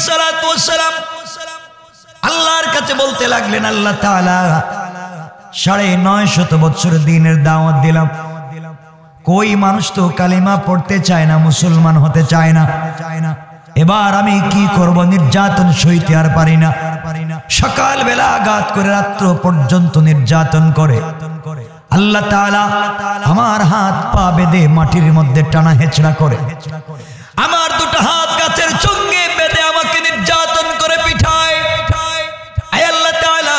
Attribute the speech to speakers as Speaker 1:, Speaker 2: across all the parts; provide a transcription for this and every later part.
Speaker 1: সালাতু ওয়াস সালাম আল্লাহর কাছে বলতে লাগলেন, আল্লাহ তাআলা 950 বছর দ্বীনের দাওয়াত দিলাম, কই মানুষ তো কালিমা পড়তে চায় না, মুসলমান হতে চায় না। এবার আমি কি করব? নির্যাতন সইতে আর পারি না। সকাল বেলা আঘাত করে রাত্র পর্যন্ত নির্যাতন করে আল্লাহ তাআলা আমার হাত পা বেঁধে মাটির মধ্যে টানা হেঁচড়া করে, আমার দুটো হাত গাছের চঙ্গে বেঁধে আমাকে নির্যাতন করে পিঠায়। আয় আল্লাহ তাআলা,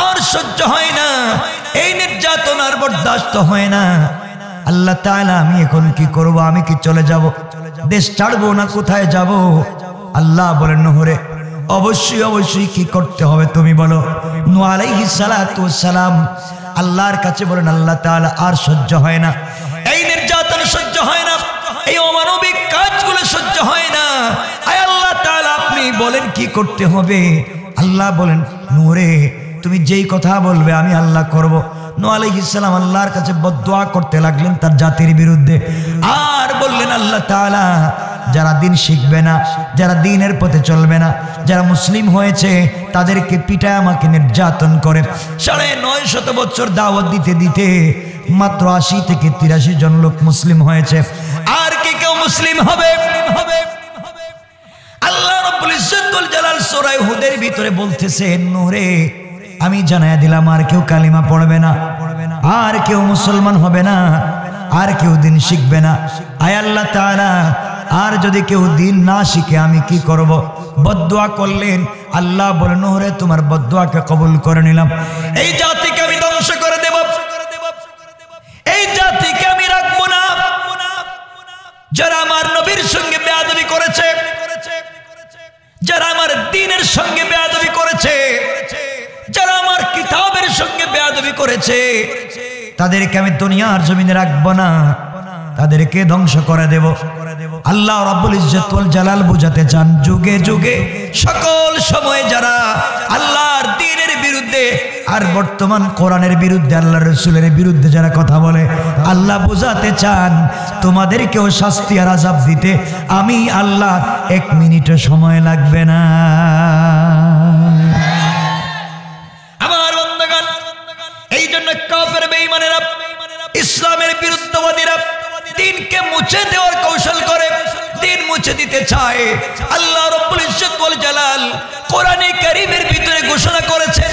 Speaker 1: আর সহ্য হয় না, এই নির্যাতন আর বরদাস্ত হয় না। আল্লাহ তাআলা, আমি এখন কি করব? আমি কি চলে যাব? দেশ ছাড়বো না কোথায় যাব? আল্লাহ বলেন, নূরে অবশ্যই অবশ্যই কি করতে হবে তুমি বলো। নূহ আলাইহিস সালাতু ওয়াস সালাম আল্লাহর কাছে বলেন, আল্লাহ তাআলা আর সহ্য হয় না, এই নির্যাতন সহ্য হয় না, এই অমানবিক কাজগুলো সহ্য হয় না। আয় আল্লাহ তাআলা, আপনি বলেন কি করতে হবে? আল্লাহ বলেন, নূরে তুমি যেই কথা বলবে আমি আল্লাহ করব। নূহ আলাইহিস সালাম আল্লাহর কাছে বদদুয়া করতে লাগলেন তার জাতির বিরুদ্ধে, আর বললেন, আল্লাহ তাআলা যারা দিন শিখবে না, যারা দ্বীনের পথে চলবে না, যারা মুসলিম হয়েছে তাদেরকে পিটায় আমাকে নির্যাতন করে। 950 বছর দাওয়াত দিতে দিতে মাত্র 80 থেকে 83 জন লোক মুসলিম হয়েছে। আর কি কেউ মুসলিম হবে? আল্লাহ রাব্বুল ইজ্জত ওয়াল জালাল সূরা হুদের ভিতরে বলতেছেন, নূরে আমি জানায়া দিলাম আর কেউ কালিমা পড়বে না, আর কেউ মুসলমান হবে না, আর কেউ দিন শিখবে না। আয় আল্লাহ তাআলা, আর যদি কেউ দিন না শিখে আমি কি করব? বদদুয়া করলেন। আল্লাহ বলেন, নূরে তোমার বদদুয়াকে কবুল করে নিলাম, এই জাতিকে আমি ধ্বংস করে দেব, এই জাতিকে আমি রাখবো না। যারা আমার নবীর সঙ্গে বেয়াদবি করেছে, যারা আমার দ্বীনের সঙ্গে বেয়াদবি করেছে, যারা আমার কিতাবের সঙ্গে বেয়াদবি করেছে, তাদেরকে আমি দুনিয়ার জমিনে রাখবো না, তাদেরকে ধ্বংস করে দেব। আল্লাহ রাব্বুল ইজ্জত ওয়াল জালাল বুঝাতে চান, যুগে যুগে সকল সময়ে যারা আল্লাহর দ্বীনের বিরুদ্ধে আর বর্তমান কোরআনের বিরুদ্ধে, আল্লাহর রাসূলের বিরুদ্ধে যারা কথা বলে, আল্লাহ বুঝাতে চান তোমাদেরকেও শাস্তি আর আযাব দিতে আমি আল্লাহ 1 মিনিটও সময় লাগবে না। আমার বন্ধুগণ, এই জন্য কাফের বেঈমানেরা, ইসলামের বিরুদ্ধবাদীরা দ্বীনকে মুছে দেওয়ার কৌশল করে, দ্বীন মুছে দিতে চায়। আল্লাহ রাব্বুল ইজ্জত ওয়াল জালাল কোরআনে কারীমের ভিতরে ঘোষণা করেছেন,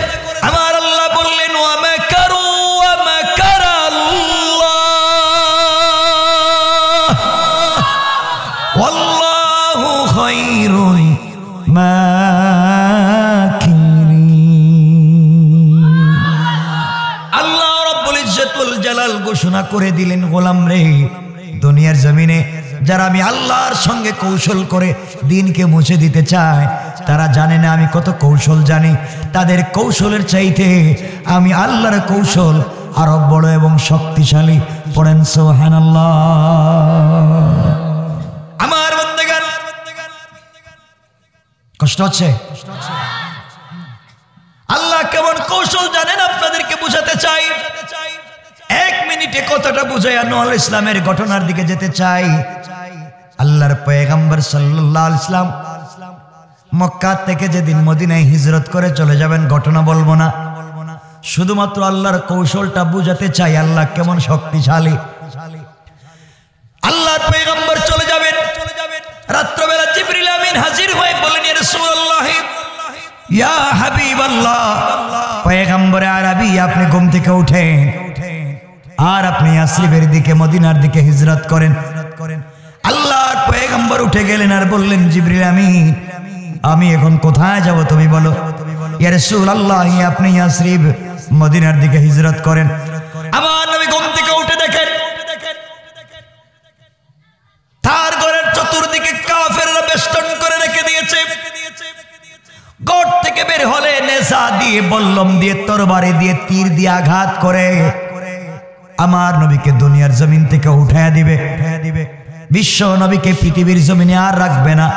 Speaker 1: আমার আল্লাহ বললেন, ওয়া মাকারু ওয়া মাকারাল্লাহ ওয়াল্লাহু খায়রুল মাকিরিন। আল্লাহ রাব্বুল ইজ্জত ওয়াল জালাল ঘোষণা করে দিলেন, গোলাম রে, দুনিয়ার জমিনে যারা আমি আল্লাহর সঙ্গে কৌশল করে দ্বীনকে মুছে দিতে চায়, তারা জানে না আমি কত কৌশল জানি। তাদের কৌশলের চাইতে আমি আল্লাহর কৌশল আরো বড় এবং শক্তিশালী। পড়েন সুবহানাল্লাহ। আমার বন্দেগান, কষ্ট হচ্ছে? আল্লাহ কেমন কৌশল জানেন আপনাদেরকে বুঝাতে চাই। 1 মিনিটে কথাটা বুঝাইয়া নূহ আলাইহিস সালামের ঘটনার দিকে যেতে চাই। আল্লাহর পয়গম্বর সাল্লাল্লাহু আলাইহি ওয়াসাল্লাম মক্কা থেকে যেদিন মদিনায় হিজরত করে চলে যাবেন, ঘটনা বলবো না, শুধুমাত্র আল্লাহর কৌশলটা বুঝাতে চাই আল্লাহ কেমন শক্তিশালী। আল্লাহর পয়গম্বর চলে যাবেন, রাত্রবেলা জিবরিল আমিন হাজির হয়ে বলেন, ইয়া রাসূলুল্লাহ, ইয়া হাবিবাল্লাহ, পয়গম্বর আরবি আপনি ঘুম থেকে উঠেন আর আপনি ইয়াসরিবের দিকে, মদিনার দিকে হিজরত করেন। আল্লাহর পয়গম্বর উঠে গেলেন আর বললেন, জিবরিল আমিন আমি এখন কোথায় যাব তুমি বলো। ইয়া রাসূলুল্লাহ, আপনি ইয়াসরিব মদিনার দিকে হিজরত করেন। আমার নবী ঘুম থেকে উঠে দেখেন তার ঘরের চতুর্দিকে কাফেররা বেষ্টন করে রেখে দিয়েছে। ঘর থেকে বের হলে নেশা দিয়ে, বল্লম দিয়ে, তরবারি দিয়ে, তীর দিয়ে আঘাত করে আমার নবীকে দুনিয়ার জমিন থেকে উঠায়া দিবে। বিশ্ব নবীকে পৃথিবীর জমিনে আর রাখবে না।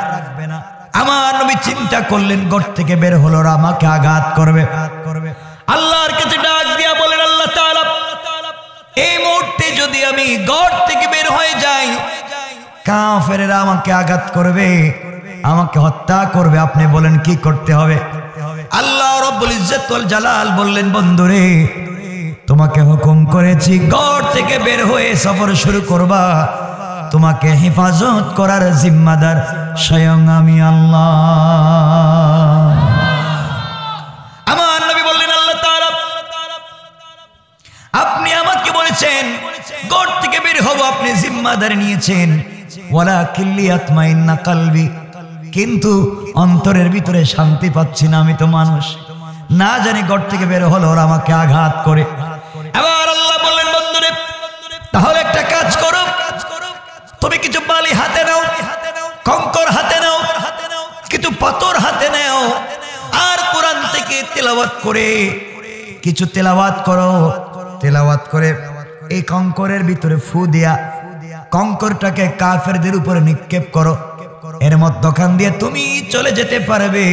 Speaker 1: আমার নবী চিন্তা করলেন, ঘর থেকে বের হলো আমাকে আঘাত করবে। আল্লাহর কাছে ডাক দিয়া বলেন, আল্লাহ তাআলা, এই মুহূর্তে যদি আমি ঘর থেকে বের হয়ে যাই, কাফেররা আমাকে আঘাত করবে। আমাকে হত্যা করবে, আপনি বলেন কি করতে হবে? আল্লাহ রব্বুল ইজ্জত ওয়াল জালাল বললেন, বন্ধুরে তোমাকে হুকুম করেছি ঘর থেকে বের হয়ে সফর শুরু করবা, তোমাকে হেফাজত করার জিম্মাদার স্বয়ং আমি আল্লাহ। আমার নবী বললেন, আল্লাহ তাআলা আপনি আমাকে বলেছেন ঘর থেকে বের হব, আপনি জিম্মাদারি নিয়েছেন। ওয়ালাকিন লিয়াতমাইন্না কলবি, কিন্তু অন্তরের ভিতরে শান্তি পাচ্ছি না, আমি তো মানুষ, না জানি ঘর থেকে বের হলো ওরা আমাকে আঘাত করে। এবার আল্লাহ বললেন, বন্ধুরে তাহলে একটা কাজ করো, তুমি কিছু বালি হাতে নাও, কঙ্কর হাতে নাও, কিছু পাথর হাতে নাও, আর কোরআন থেকে তেলাওয়াত করে কিছু তেলাওয়াত করো। তেলাওয়াত করে এই কঙ্করের ভিতরে ফু দিয়া কঙ্করটাকে কাফেরদের উপরে নিক্ষেপ করো, এর মধ্যখান দিয়ে তুমি চলে যেতে পারবে।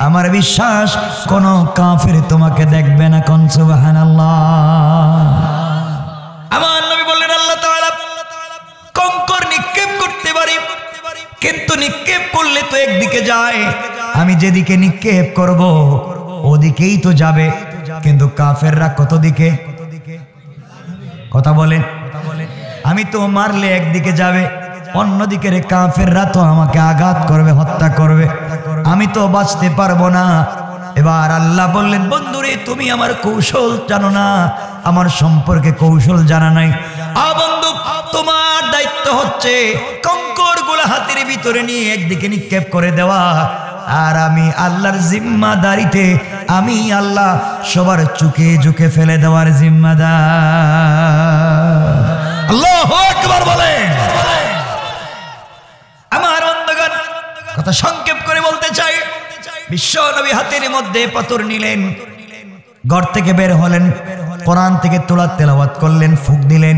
Speaker 1: আমার বিশ্বাস কোন কাফের তোমাকে দেখবে না। কোন সুবহানাল্লাহ। আমার নবী বললেন, আল্লাহ তাআলা কঙ্কর নিক্ষেপ করতে পারি, কিন্তু নিক্ষেপ করলে তো একদিকে যায়, আমি যেদিকে নিক্ষেপ করব ওদিকেই তো যাবে, কিন্তু কাফেররা কত দিকে? কথা বলেন। আমি তো মারলে একদিকে যাবে, অন্যদিকে কাফেররা তো আমাকে আঘাত করবে, হত্যা করবে, আমি তো বাঁচতে পারবো না। এবার আল্লাহ বললেন, বন্ধুরে তুমি আমার কৌশল জানো না, আমার সম্পর্কে কৌশল জানা নাই। বন্ধু তোমার দায়িত্ব হচ্ছে কঙ্কর গুলা হাতের ভিতরে নিয়ে একদিকে নিক্ষেপ করে দেওয়া, আর আমি আল্লাহর জিম্মাদারিতে আমি আল্লাহ সবার চুকে ঝুঁকে ফেলে দেওয়ার জিম্মাদার। আল্লাহু আকবার বলেন। আমার বন্ধুগণ কথা সংক্ষেপ করে বলতে চাই, বিশ্ব নবী হাতের মধ্যে পাথর নিলেন, ঘর থেকে বের হলেন, কোরআন থেকে তোলা তেলাওয়াত করলেন, ফুঁক দিলেন,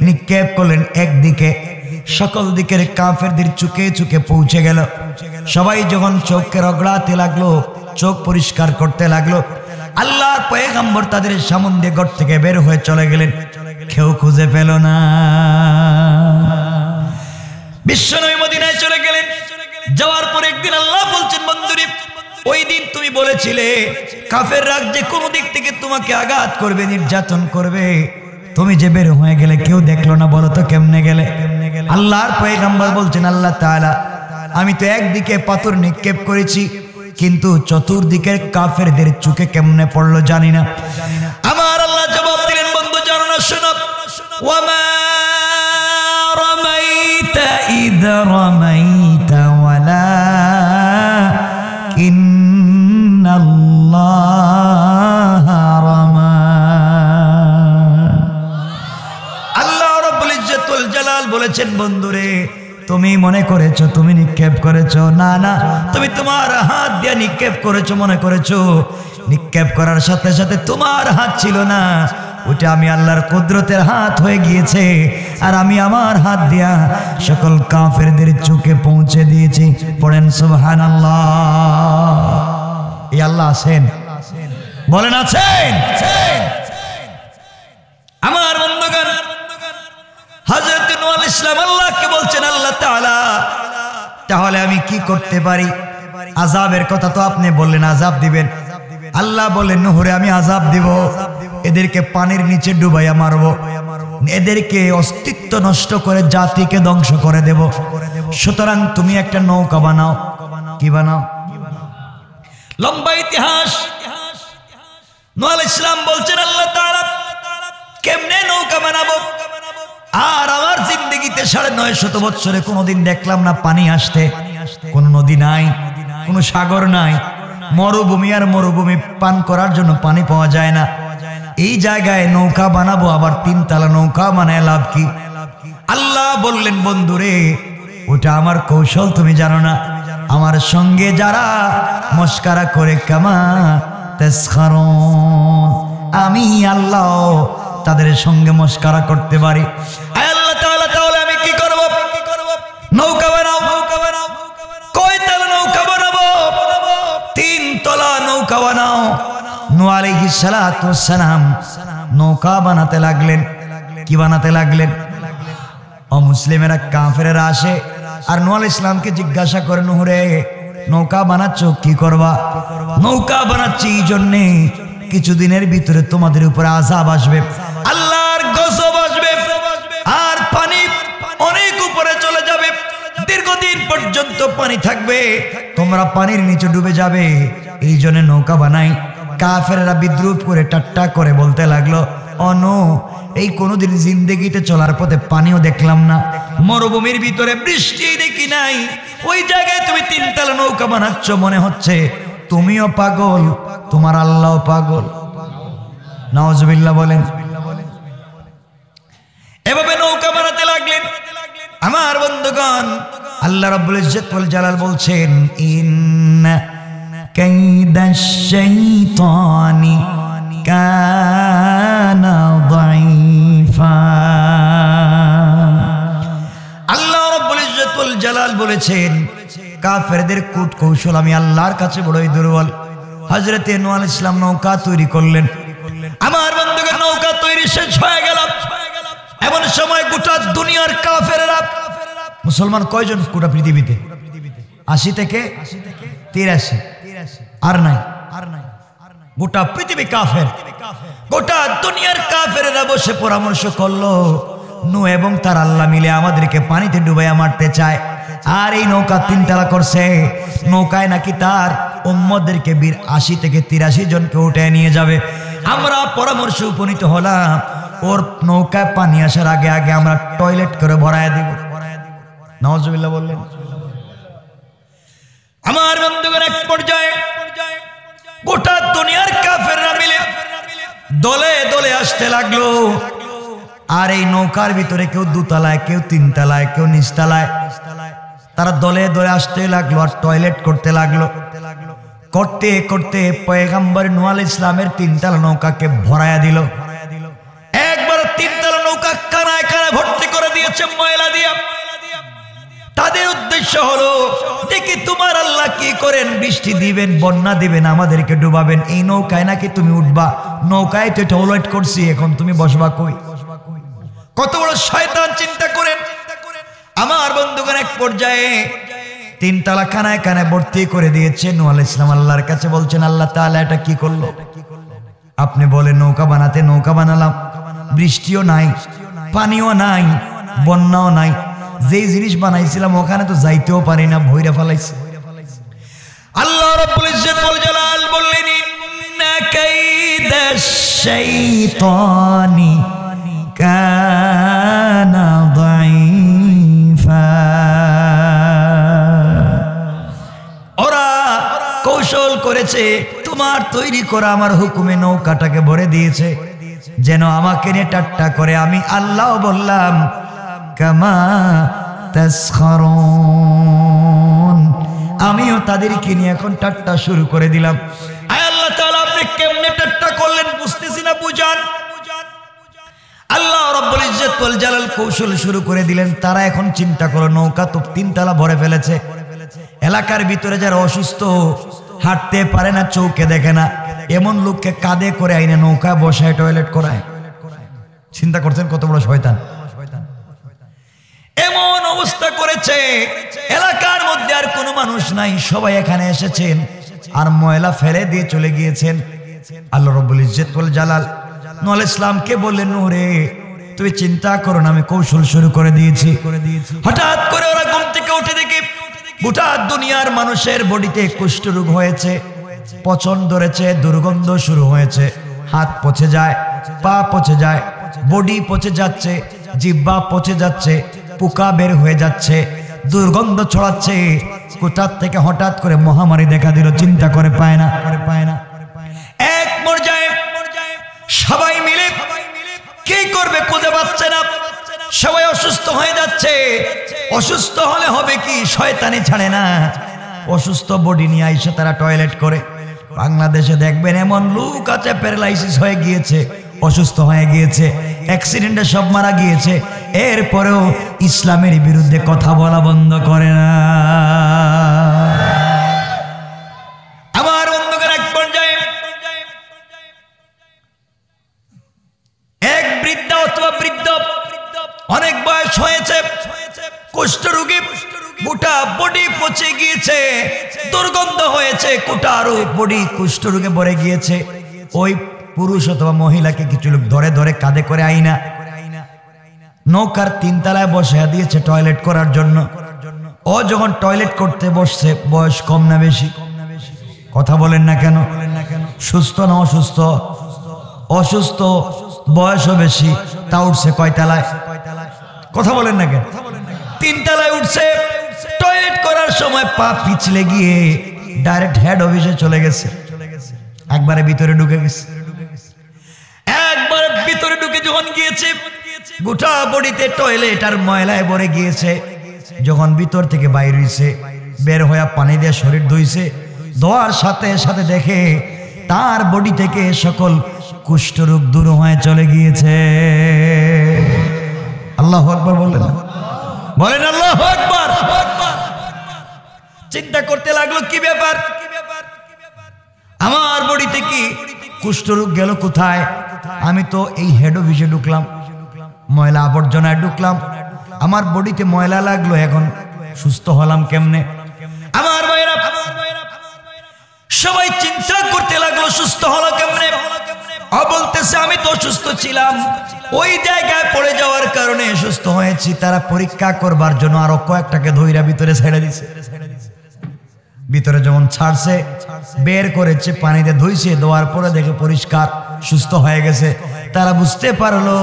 Speaker 1: নিক্ষেপ করলেন একদিকে, সকল দিকের কাফেরদের চুকে চুকে পৌঁছে গেল। সবাই যখন চোখকে রগড়াতে লাগলো, চোখ পরিষ্কার করতে লাগলো, আল্লাহর পয়গম্বর তাদের সামনে দিয়ে ঘর থেকে বের হয়ে চলে গেলেন, কেউ খুঁজে পেল না। বিশ্বনবী মদিনায় চলে গেলেন, যাওয়ার পর একদিন আল্লাহ বলছেন, বন্ধুরে ওই দিন তুমি বলেছিলে কাফেররা যে কোনো দিক থেকে তোমাকে আঘাত করবে, নির্যাতন করবে, তুমি যে বের হয়ে গেলে কেউ দেখলো না, বলো তো কেমনে গেলে? আল্লাহর পয়গম্বর বলছেন, আল্লাহ তাআলা আমি তো একদিকে পাথর নিক্ষেপ করেছি, কিন্তু চতুর্দিকের কাফেরদের চোখে কেমনে পড়লো জানি না। আমার আল্লাহ জবাব দিলেন, বন্ধু জানো না, শোনো, ওয়ামা রামাইতা ইয রামাইতা ওয়ালাকিন্নাল্লাহা রামা। আল্লাহ রাব্বুল ইজ্জত ওয়াল জালাল বলেছেন, বন্ধুরে তুমি মনে করেছো তুমি নিক্ষেপ করেছো, না না, তুমি তোমার হাত দিয়ে নিক্ষেপ করেছো, মনে করেছো। নিক্ষেপ করার সাথে সাথে তোমার হাত ছিল না, ওটা আমি আল্লাহর কুদরতের হাত হয়ে গিয়েছে, আর আমি আমার হাত দিয়া সকল কাফেরদের চোখে পৌঁছে দিয়েছি। পড়েন সুবহানাল্লাহ। এই আল্লাহ আছেন, বলেন আছেন। আমার বন্ধুগণ হযরত নূহ আলাইহিস সালাম আল্লাহকে বলছেন, আল্লাহ তাআলা তাহলে আমি কি করতে পারি? আযাবের কথা তো আপনি বললেন আযাব দিবেন। আল্লাহ বললেন, নূহরে আমি আযাব দিব, এদেরকে পানির নিচে ডুবাইয়া মারবো, এদেরকে অস্তিত্ব নষ্ট করে জাতিকে ধ্বংস করে দেব। সুতরাং তুমি একটা নৌকা বানাও। কি বানাও? লম্বা ইতিহাস। নূহ আলাইহিস সালাম বলছেন, আল্লাহ তাআলা কেমনে নৌকা বানাবো? আর আমার জিন্দেগিতে ৯৫০ বছরে কোনোদিন দেখলাম না পানি আসতে, কোন নদী নাই, কোন সাগর নাই, মরুভূমি আর মরুভূমি, পান করার জন্য পানি পাওয়া যায় না। এই জায়গায় নৌকা বানাবো, আবার ৩ তলা নৌকা বানায় লাভ কি? আল্লাহ বললেন, বন্ধুরে ওটা আমার কৌশল তুমি জানো না, আমার সঙ্গে যারা মস্কারা করে কামা তাসখারুন, আমি আল্লাহ তাদের সঙ্গে মস্কারা করতে পারি। আল্লাহ তাআলা তাহলে আমি কি করব? নৌকা বানাও। কয় তলা নৌকা বানাবো? ৩ তলা নৌকা বানাও। নূহ আলাইহিস সালাতু ওয়াস সালাম নৌকা বানাতে লাগলেন। কি বানাতে লাগলেন? অমুসলিমেরা কাফেরেরা আসে, আর নূহ আলাইহিস সালামকে জিজ্ঞাসা করে, নূহ রে, নৌকা বানাচ্ছ কি করবা? নৌকা বানাচ্ছি এই জন্যে কিছুদিনের ভিতরে তোমাদের উপরে আযাব আসবে, আল্লাহর গজব আসবে, আর পানি অনেক উপরে চলে যাবে, দীর্ঘদিন পর্যন্ত পানি থাকবে, তোমরা পানির নিচে ডুবে যাবে, এই জন্য নৌকা বানাই। কাফেররা বিদ্রুপ করে ঠাট্টা করে বলতে লাগলো, অনো, এই কোনোদিন জিন্দেগিতে চলার পথে পানিও দেখলাম না, মরুভূমির ভিতরে বৃষ্টি দেখি নাই, ওই জায়গায় তুমি তিনতলা নৌকা বানাচ্ছ, মনে হচ্ছে তুমিও পাগল, তোমার আল্লাহও পাগল। নাউজুবিল্লাহ বলেন। এভাবে নৌকা বানাতে লাগলেন। আমার বন্ধুগণ, আল্লাহ রাব্বুল ইজ্জত ওয়াল জালাল বলছেন, ইন্না কাইদাশ শাইতানি কানা দাঈফা। আল্লাহ রাব্বুল ইজ্জত ওয়াল জালাল বলেছেন, কাফেরদের কূট কৌশল আমি আল্লাহর কাছে বড়ই দুর্বল। হযরতে নূহ আলাইহিস সালাম নৌকা তৈরি করলেন। আমার বন্ধুগণ, নৌকা তৈরি শেষ হয়ে গেল। এমন সময় গোটা দুনিয়ার কাফেররা, মুসলমান কয়জন গোটা পৃথিবীতে? 80 থেকে 83, আর নাই। গোটা পৃথিবী কাফের, গোটা দুনিয়ার কাফেররা বসে পরামর্শ করলো, নূহ এবং তার আল্লাহ মিলে আমাদেরকে পানিতে ডুবাইয়া মারতে চায়, আর এই নৌকা তিনতলা করছে, নৌকায় নাকি তার উম্মতদেরকে 80 থেকে 83 জনকে উঠে নিয়ে যাবে। আমরা পরামর্শ উপনীত হলাম, ওর নৌকায় পানি আসার আগে আগে আমরা টয়লেট করে ভরায় দিব। নাউজুবিল্লাহ বললেন। আমার বন্ধুগণ, এক পর্যায়ে গোটা দুনিয়ার কাফেররা মিলে দলে দলে আসতে লাগলো, আর এই নৌকার ভিতরে কেউ 2 তলায়, কেউ 3 তলায়, কেউ নিচতলায়, তারা দলে দলে আসতে লাগলো আর টয়লেট করতে লাগলো। করতে করতে পয়গম্বর নূহ আলাইহিস সালামের 3 তলা নৌকাকে ভরায়া দিল। একবার 3 তলা নৌকা কানায় কানায় ভর্তি করে দিয়েছে ময়লা দিয়া। তাদের উদ্দেশ্য হলো, দেখি তোমার আল্লাহ কি করেন, বৃষ্টি দিবেন, বন্যা দিবেন, আমাদেরকে ডুবাবেন, এই নৌকায় নাকি তুমি উঠবা, নৌকায় তো টয়লেট করছি, এখন তুমি বসবা কই? কত বড় শয়তান চিন্তা করেন। আমার বন্ধুগণ, এক পর্যায়ে 3 তলা কানায় কানায় ভর্তি করে দিয়েছে। নূহ আলাইহিস সালাম আল্লাহর কাছে বলছেন, আল্লাহ তাআলা এটা কি করলো? আপনি বলেন নৌকা বানাতে, নৌকা বানালাম, বৃষ্টিও নাই, পানিও নাই, বন্যাও নাই, যেই জিনিস বানাইছিলাম ওখানে তো যাইতেও পারি না, ভইরা ফেলাইছে। আল্লাহ রাব্বুল ইজ্জত ওয়াল জালাল বললেন, ইন্না কাইদাশ শাইতানি কানা দাঈফা। ওরা কৌশল করেছে, তোমার তৈরি করা আমার হুকুমে নৌকাটাকে ভরে দিয়েছে, যেন আমাকে নিয়ে ঠাট্টা করে। আমি আল্লাহ বললাম, কামা তাসখারুন, আমিও তাদেরকে নিয়ে এখন ঠাট্টা শুরু করে দিলাম। আয় আল্লাহ তাআলা, আপনি কেমনে ঠাট্টা করলেন বুঝতেছি না, বুঝান। আল্লাহ রাব্বুল ইজ্জত ওয়াল জালাল কৌশল শুরু করে দিলেন। তারা এখন চিন্তা করো, নৌকা তো 3 তলা ভরে ফেলেছে, এলাকার ভিতরে যারা অসুস্থ, হাঁটতে পারে না, চৌকে দেখে না, এমন লোককে কাঁধে করে আইনে নৌকায় বসায় টয়লেট করায়। চিন্তা করছেন কত বড় শয়তান। এমন অবস্থা করেছে, এলাকার মধ্যে আর কোনো মানুষ নাই, সবাই এখানে এসেছেন আর ময়লা ফেলে দিয়ে চলে গিয়েছেন। আল্লাহ রাব্বুল ইজ্জত ওয়াল জালাল নূহ আলাইহিস সালামকে বললেন, নূহ রে, তুমি চিন্তা করো না, আমি কৌশল শুরু করে দিয়েছি। হঠাৎ করে ওরা ঘুম থেকে উঠে দেখে গোটা দুনিয়ার মানুষের বডিতে কুষ্ঠ রোগ হয়েছে, পচন ধরেছে, দুর্গন্ধ শুরু হয়েছে, হাত পচে যায়, পা পচে যায়, বডি পচে যাচ্ছে, জিহ্বা পচে যাচ্ছে, পোকা বের হয়ে যাচ্ছে, দুর্গন্ধ ছড়াচ্ছে। কোথা থেকে হঠাৎ করে মহামারী দেখা দিল, চিন্তা করে পায় না। এক পর্যায়ে সবাই মিলে কি করবে খুঁজে পাচ্ছে না, সবাই অসুস্থ হয়ে যাচ্ছে। অসুস্থ হলে হবে কি, শয়তানি ছাড়ে না, অসুস্থ বডি নিয়ে আইসে তারা টয়লেট করে। বাংলাদেশে দেখবেন এমন লোক আছে প্যারালাইসিস হয়ে গিয়েছে, অসুস্থ হয়ে গিয়েছে, অ্যাক্সিডেন্টে সব মারা গিয়েছে, এরপরেও ইসলামের বিরুদ্ধে কথা বলা বন্ধ করে না। আমার বন্ধুগণ, এক পর্যায়ে এক বৃদ্ধা অথবা বৃদ্ধ, অনেক বয়স হয়েছে, কুষ্ঠরোগী, বডি পচে গিয়েছে, দুর্গন্ধ হয়েছে, কুটারু বডি কুষ্ঠরোগে ভরে গিয়েছে। ওই পুরুষ অথবা মহিলাকে কিছু লোক ধরে ধরে কাঁধে করে আইনা নৌকার 3 তলায় বসাইয়া দিয়েছে টয়লেট করার জন্য। ও যখন টয়লেট করতে বসছে, বয়স কম না বেশি? কথা বলেন না কেন? সুস্থ না অসুস্থ? অসুস্থ, বয়সও বেশি, তা উঠছে কয় তলায়? কথা বলেন না কেন? 3 তলায় উঠছে। টয়লেট করার সময় পা পিছলে গিয়ে ডাইরেক্ট হেড অফিসে চলে গেছে। একবারে ভিতরে ঢুকে গেছে। একবার ভিতরে ঢুকে যখন গিয়েছে, গোটা বডিতে টয়লেট আর ময়লায় ভরে গিয়েছে। যখন ভিতর থেকে বাইর হইছে, বের হয়ে পানি দিয়ে শরীর ধুইছে, ধোয়ার সাথে সাথে দেখে তার বডি থেকে সকল কুষ্ঠরোগ দূর হয়ে চলে গিয়েছে। আল্লাহু আকবার বলেন, বলেন আল্লাহু আকবার। চিন্তা করতে লাগলো, কি ব্যাপার, আমার বডিতে কি কুষ্ঠরোগ গেল কোথায়? আমি তো এই হেড অফিসে ঢুকলাম, ময়লা আবর্জনায় ঢুকলাম, আমার বডিতে ময়লা লাগলো, এখন সুস্থ হলাম কেমনে? আমার ভাইরা সবাই চিন্তা করতে লাগলো, সুস্থ হলো কেমনে? বলতেছে আমি তো সুস্থ ছিলাম, ওই জায়গায় পড়ে যাওয়ার কারণে সুস্থ হয়েছি। তারা পরীক্ষা করবার জন্য আরো কয়েকটাকে ধইরা ভিতরে ছেড়ে দিছে। ভিতরে যখন ছাড়ছে, বের করেছে, পানিতে ধুইছে, ধোয়ার পরে দেখে পরিষ্কার, সুস্থ হয়ে গেছে। তারা বুঝতে পারলো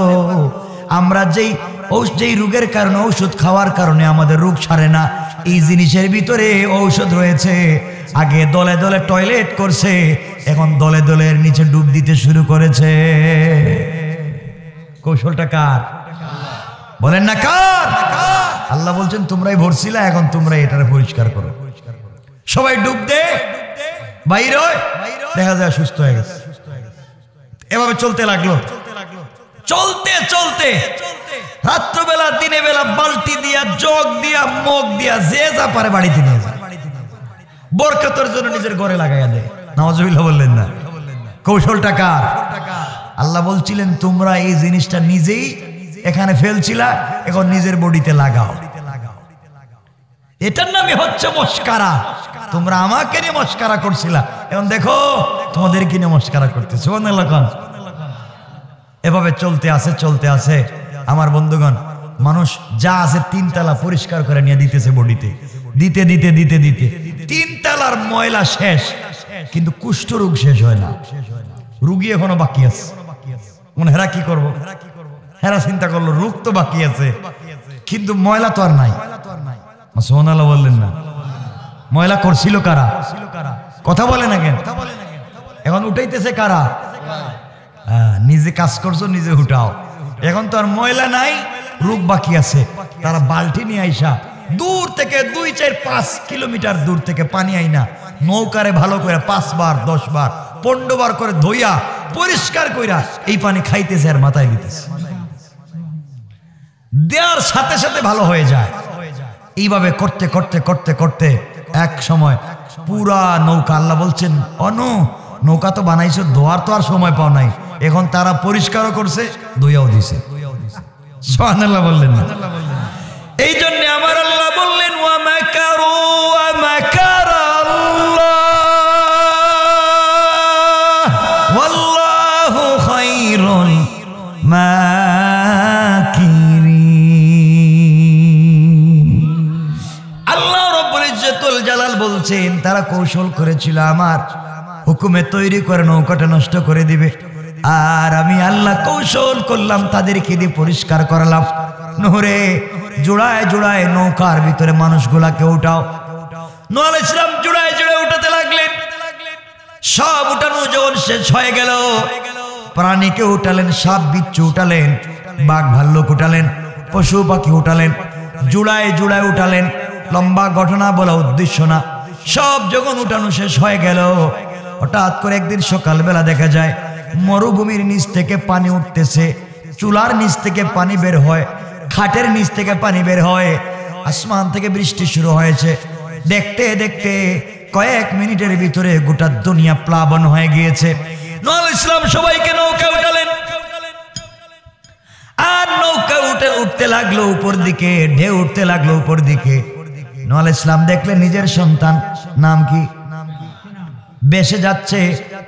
Speaker 1: আমরা যেই রোগের কারণে ঔষধ খাওয়ার কারণে আমাদের রোগ সারে না, এই জিনিসের ভিতরে ঔষধ রয়েছে। আগে দলে দলে টয়লেট করছে, এখন দলে দলে এর নিচে ডুব দিতে শুরু করেছে। কৌশলটা কার? বলেন না কার? আল্লাহ বলছেন তোমরাই ভরছিলা, এখন তোমরা এটারে পরিষ্কার করো। সবাই ডুব দে, বাইর হয়, দেখা যায় সুস্থ হয়ে গেছে। এভাবে চলতে লাগলো। চলতে চলতে রাত্রবেলা দিনে বেলা বালতি দিয়া, জগ দিয়া, মগ দিয়া, যে যা পারে বাড়িতে নিয়ে যায়, বরকতের জন্য নিজের ঘরে লাগাইয়া দেয়। নাউজুবিল্লাহ বললেন না? কৌশলটা কার? আল্লাহ বলছিলেন তোমরা এই জিনিসটা নিজেই এখানে ফেলছিলা, এখন নিজের বডিতে লাগাও। এটার নামই হচ্ছে মস্কারা। তোমরা আমাকে নিয়ে মস্কারা করছিলা, এখন দেখো তোমাদেরকে নিয়ে মস্কারা করতেছে। এভাবে চলতে আছে চলতে আছে। আমার বন্ধুগণ, মানুষ যা আছে 3 তলা পরিষ্কার করে নিয়ে দিতেছে বডিতে, দিতে দিতে দিতে দিতে 3 তলার ময়লা শেষ, কিন্তু কুষ্ঠরোগ শেষ হয় না। রোগী এখনো বাকি আছে। হেরা কি করবো? হেরা চিন্তা করলো রোগ তো বাকি আছে, কিন্তু ময়লা তো আর নাই। সুবহানাল্লাহ বললেন না? ময়লা করছিল কারা? কথা বলে না কেন? এখন উঠাইতেছে কারা? নিজে কাজ করছো, নিজে উঠাও। এখন তো আর ময়লা নাই, রোগ বাকি আছে। তারা বালতি নিয়ে আইসা দূর থেকে 2, 4, 5 কিলোমিটার দূর থেকে পানি আইনা নৌকারে ভালো করে 5 বার 10 বার 15 বার করে ধুইয়া পরিষ্কার কইরা এই পানি খাইতেছে আর মাথায় দিতেছে। দেওয়ার সাথে সাথে ভালো হয়ে যায়। এইভাবে করতে করতে করতে করতে এক সময় পুরা নৌকা, আল্লাহ বলছেন নৌকা তো বানাইছো, ধোয়ার তো আর সময় পাও নাই, এখন তারা পরিষ্কারও করছে, ধুইয়াও দিছে। সুবহানাল্লাহ বললেন না? এই জন্য আমার আল্লাহ বললেন ওয়া মাকারু ওয়া মাকারাল্লাহ ওয়াল্লাহু খায়রুল মাকিরিন। আল্লাহ রাব্বুল ইজ্জতুল জালাল বলছেন তারা কৌশল করেছিল আমার হুকুমে তৈরি করে নৌকাটা নষ্ট করে দিবে, আর আমি আল্লাহ কৌশল করলাম তাদেরকে দিয়ে পরিষ্কার করলাম। নহরে জোড়ায় জোড়ায় নৌকার ভিতরে মানুষগুলাকে উঠাও। নূহ আলাইহিস সালাম জোড়ায় জোড়ায় উঠাতে লাগলেন। সব উঠানো যখন শেষ হয়ে গেল, প্রাণীকে উঠালেন, সাপ বিচ্ছু উঠালেন, বাঘ ভাল্লুক উঠালেন, পশু পাখি উঠালেন, জোড়ায় জোড়ায় উঠালেন। লম্বা ঘটনা বলা উদ্দেশ্য না। সব যখন উঠানো শেষ হয়ে গেল, হঠাৎ করে একদিন সকালবেলা দেখা যায় মরুভূমির নিচ থেকে পানি উঠতেছে, চুলার নিচ থেকে পানি বের হয়, খাটের নিচ থেকে পানি বের হয়, আসমান থেকে বৃষ্টি শুরু হয়েছে। দেখতে দেখতে কয়েক মিনিটের ভিতরে গোটা দুনিয়া প্লাবন হয়ে গিয়েছে। নূহ আলাইহিস সালাম সবাইকে নৌকা উঠালেন, আর নৌকা উঠতে লাগলো উপর দিকে, ঢেউ উঠতে লাগলো উপর দিকে। নূহ আলাইহিস সালাম দেখলেন নিজের সন্তান নাম কি বেশে যাচ্ছে,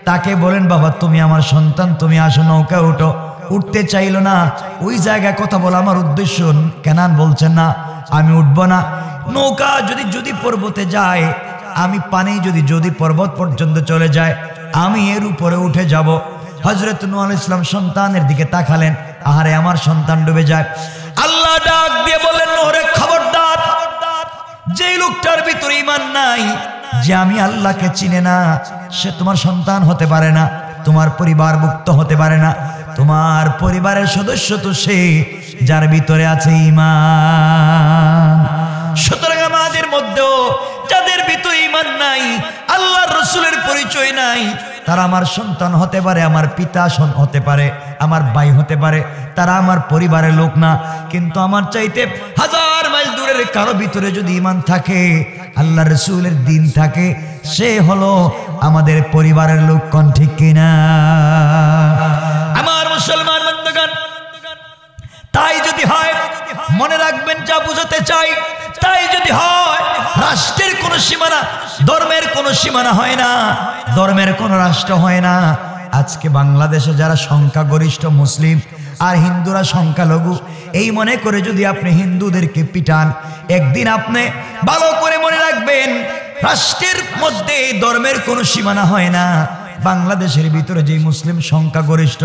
Speaker 1: তাকে বলেন বাবা তুমি আমার সন্তান, তুমি আসো নৌকা উঠো। উঠতে চাইল না। ওই জায়গায় কথা বলা আমার উদ্দেশ্য, কেনান বলছেন না আমি উঠবো না। নৌকা যদি পর্বতে যায়, আমি পানি যদি পর্বত পর্যন্ত চলে যায়, আমি এর উপরে উঠে যাব। হযরত নূহ আলাইহিস সালাম সন্তানের দিকে তাকালেন, আহারে আমার সন্তান ডুবে যায়। আল্লাহ ডাক দিয়ে বলেন নূহ রে খবরদার, যে লোকটার ভিতরে ঈমান নাই, যে আমি আল্লাহকে চিনে না, সে তোমার সন্তান হতে পারে না, তোমার পরিবারভুক্ত হতে পারে না। তোমার পরিবারের সদস্য তো সে যার ভিতরে আছে ঈমান। সুতরাং আমাদের মধ্যেও যাদের ভিতরে ঈমান নাই, আল্লাহর রাসূলের পরিচয় নাই, তারা আমার সন্তান হতে পারে, আমার পিতা হতে পারে, আমার ভাই হতে পারে, তারা আমার পরিবারের লোক না। কিন্তু আমার চাইতে হাজার মাইল দূরের কারো ভিতরে যদি ঈমান থাকে, আল্লাহর রাসূলের দ্বীন থাকে, সে হলো আমাদের পরিবারের লোক। কোন ঠিক কিনা আমার মুসলমান বন্ধুগণ? তাই যদি হয়, মনে রাখবেন যা বুঝাতে চাই, তাই যদি হয়, রাষ্ট্রের কোনো সীমানা, ধর্মের কোনো সীমানা হয় না, ধর্মের কোনো রাষ্ট্র হয় না। আজকে বাংলাদেশে যারা সংখ্যাগরিষ্ঠ মুসলিম আর হিন্দুরা সংখ্যালঘু, এই মনে করে যদি আপনি হিন্দুদেরকে পিটান, একদিন আপনি ভালো করে মনে রাখবেন রাষ্ট্রের মধ্যে ধর্মের কোনো সীমানা হয় না। বাংলাদেশের ভিতরে যে মুসলিম সংখ্যাগরিষ্ঠ,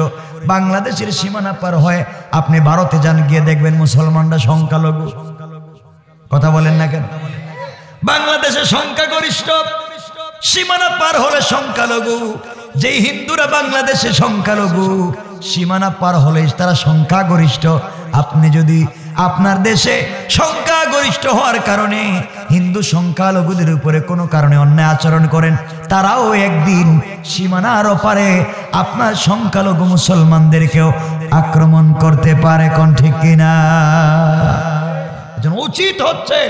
Speaker 1: বাংলাদেশের সীমানা পার হয় আপনি ভারতে যান, গিয়ে দেখবেন মুসলমানরা সংখ্যালঘু। কথা বলেন না কেন? বাংলাদেশে সংখ্যাগরিষ্ঠ, সীমানা পার হলে সংখ্যালঘু। যে হিন্দুরা বাংলাদেশে সংখ্যালঘু, সীমানা পার হলে তারা সংখ্যাগরিষ্ঠ। আপনি যদি আপনার দেশে সংখ্যাগরিষ্ঠ হওয়ার কারণে হিন্দু সংখ্যালঘুদের উপরে কোনো কারণে অন্যায় আচরণ করেন, তারাও একদিন সীমানার ওপারে আপনার সংখ্যালঘু মুসলমানদেরকেও আক্রমণ করতে পারে। কোন ঠিক কিনা? উচিত হচ্ছে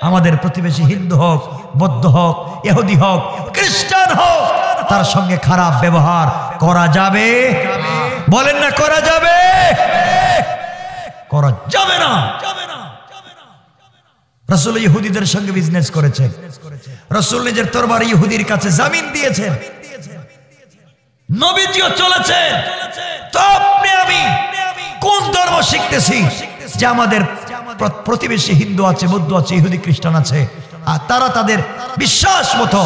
Speaker 1: আমাদের প্রতিবেশী হিন্দু হোক, বৌদ্ধ হোক, ইহুদি হোক, খ্রিস্টান হোক, তার সঙ্গে খারাপ ব্যবহার করা যাবে? বলেন না করা যাবে? করা যাবে না। রাসূল ইহুদিদের সঙ্গে বিজনেস করেছেন, রাসূল নিজের তরবারি ইহুদির কাছে জামিন দিয়েছেন, নবীজিও চলেছেন। তো আপনি আমি কোন ধর্ম শিখতেছি? যে আমাদের প্রতিবেশী হিন্দু আছে, বৌদ্ধ আছে, ইহুদি খ্রিস্টান আছে, আর তারা তাদের বিশ্বাস মতো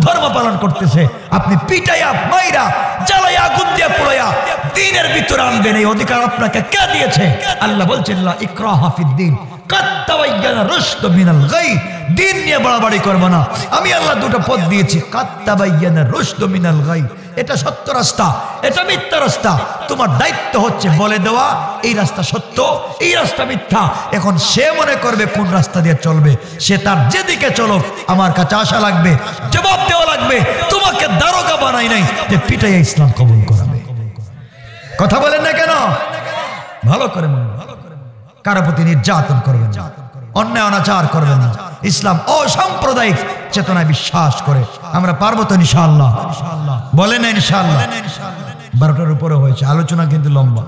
Speaker 1: ধর্ম পালন করতেছে। আপনি পিটাইয়া মাইরা জ্বালাইয়া আগুন দিয়ে পোড়াইয়া দ্বীনের ভিতরে আনবেন, এই অধিকার আপনাকে কে দিয়েছে? আল্লাহ বলছেন লা ইকরাহা ফিদ্দীন কাদ তাবায়্যানা রুশদু মিনাল গাই। দ্বীন নিয়ে বাড়াবাড়ি করব না। আমি আল্লাহ দুটো পথ দিয়েছি, কাদ তাবায়্যানা রুশদু মিনাল গাই। এটা সত্য রাস্তা, এটা মিথ্যা রাস্তা। তোমার দায়িত্ব হচ্ছে বলে দেওয়া এই রাস্তা সত্য, এই রাস্তা মিথ্যা। এখন সে মনে করবে কোন রাস্তা দিয়ে চলবে, সে তার যেদিকে চলুক, আমার কাছে আসা লাগবে, জবাব দেওয়া লাগবে। তোমাকে দারোগা বানাই নাই যে পিটাইয়া ইসলাম কবুল করাবে। কথা বলেন না কেন? ভালো করে মনে, কারো প্রতি নির্যাতন করবেন না, অন্যায় অনাচার করবেন না। ইসলাম অসাম্প্রদায়িক চেতনায় বিশ্বাস করে। আমরা পারবো তো ইনশাআল্লাহ? বলেন না ইনশাআল্লাহ? 12টার উপরে হয়েছে, আলোচনা কিন্তু লম্বা,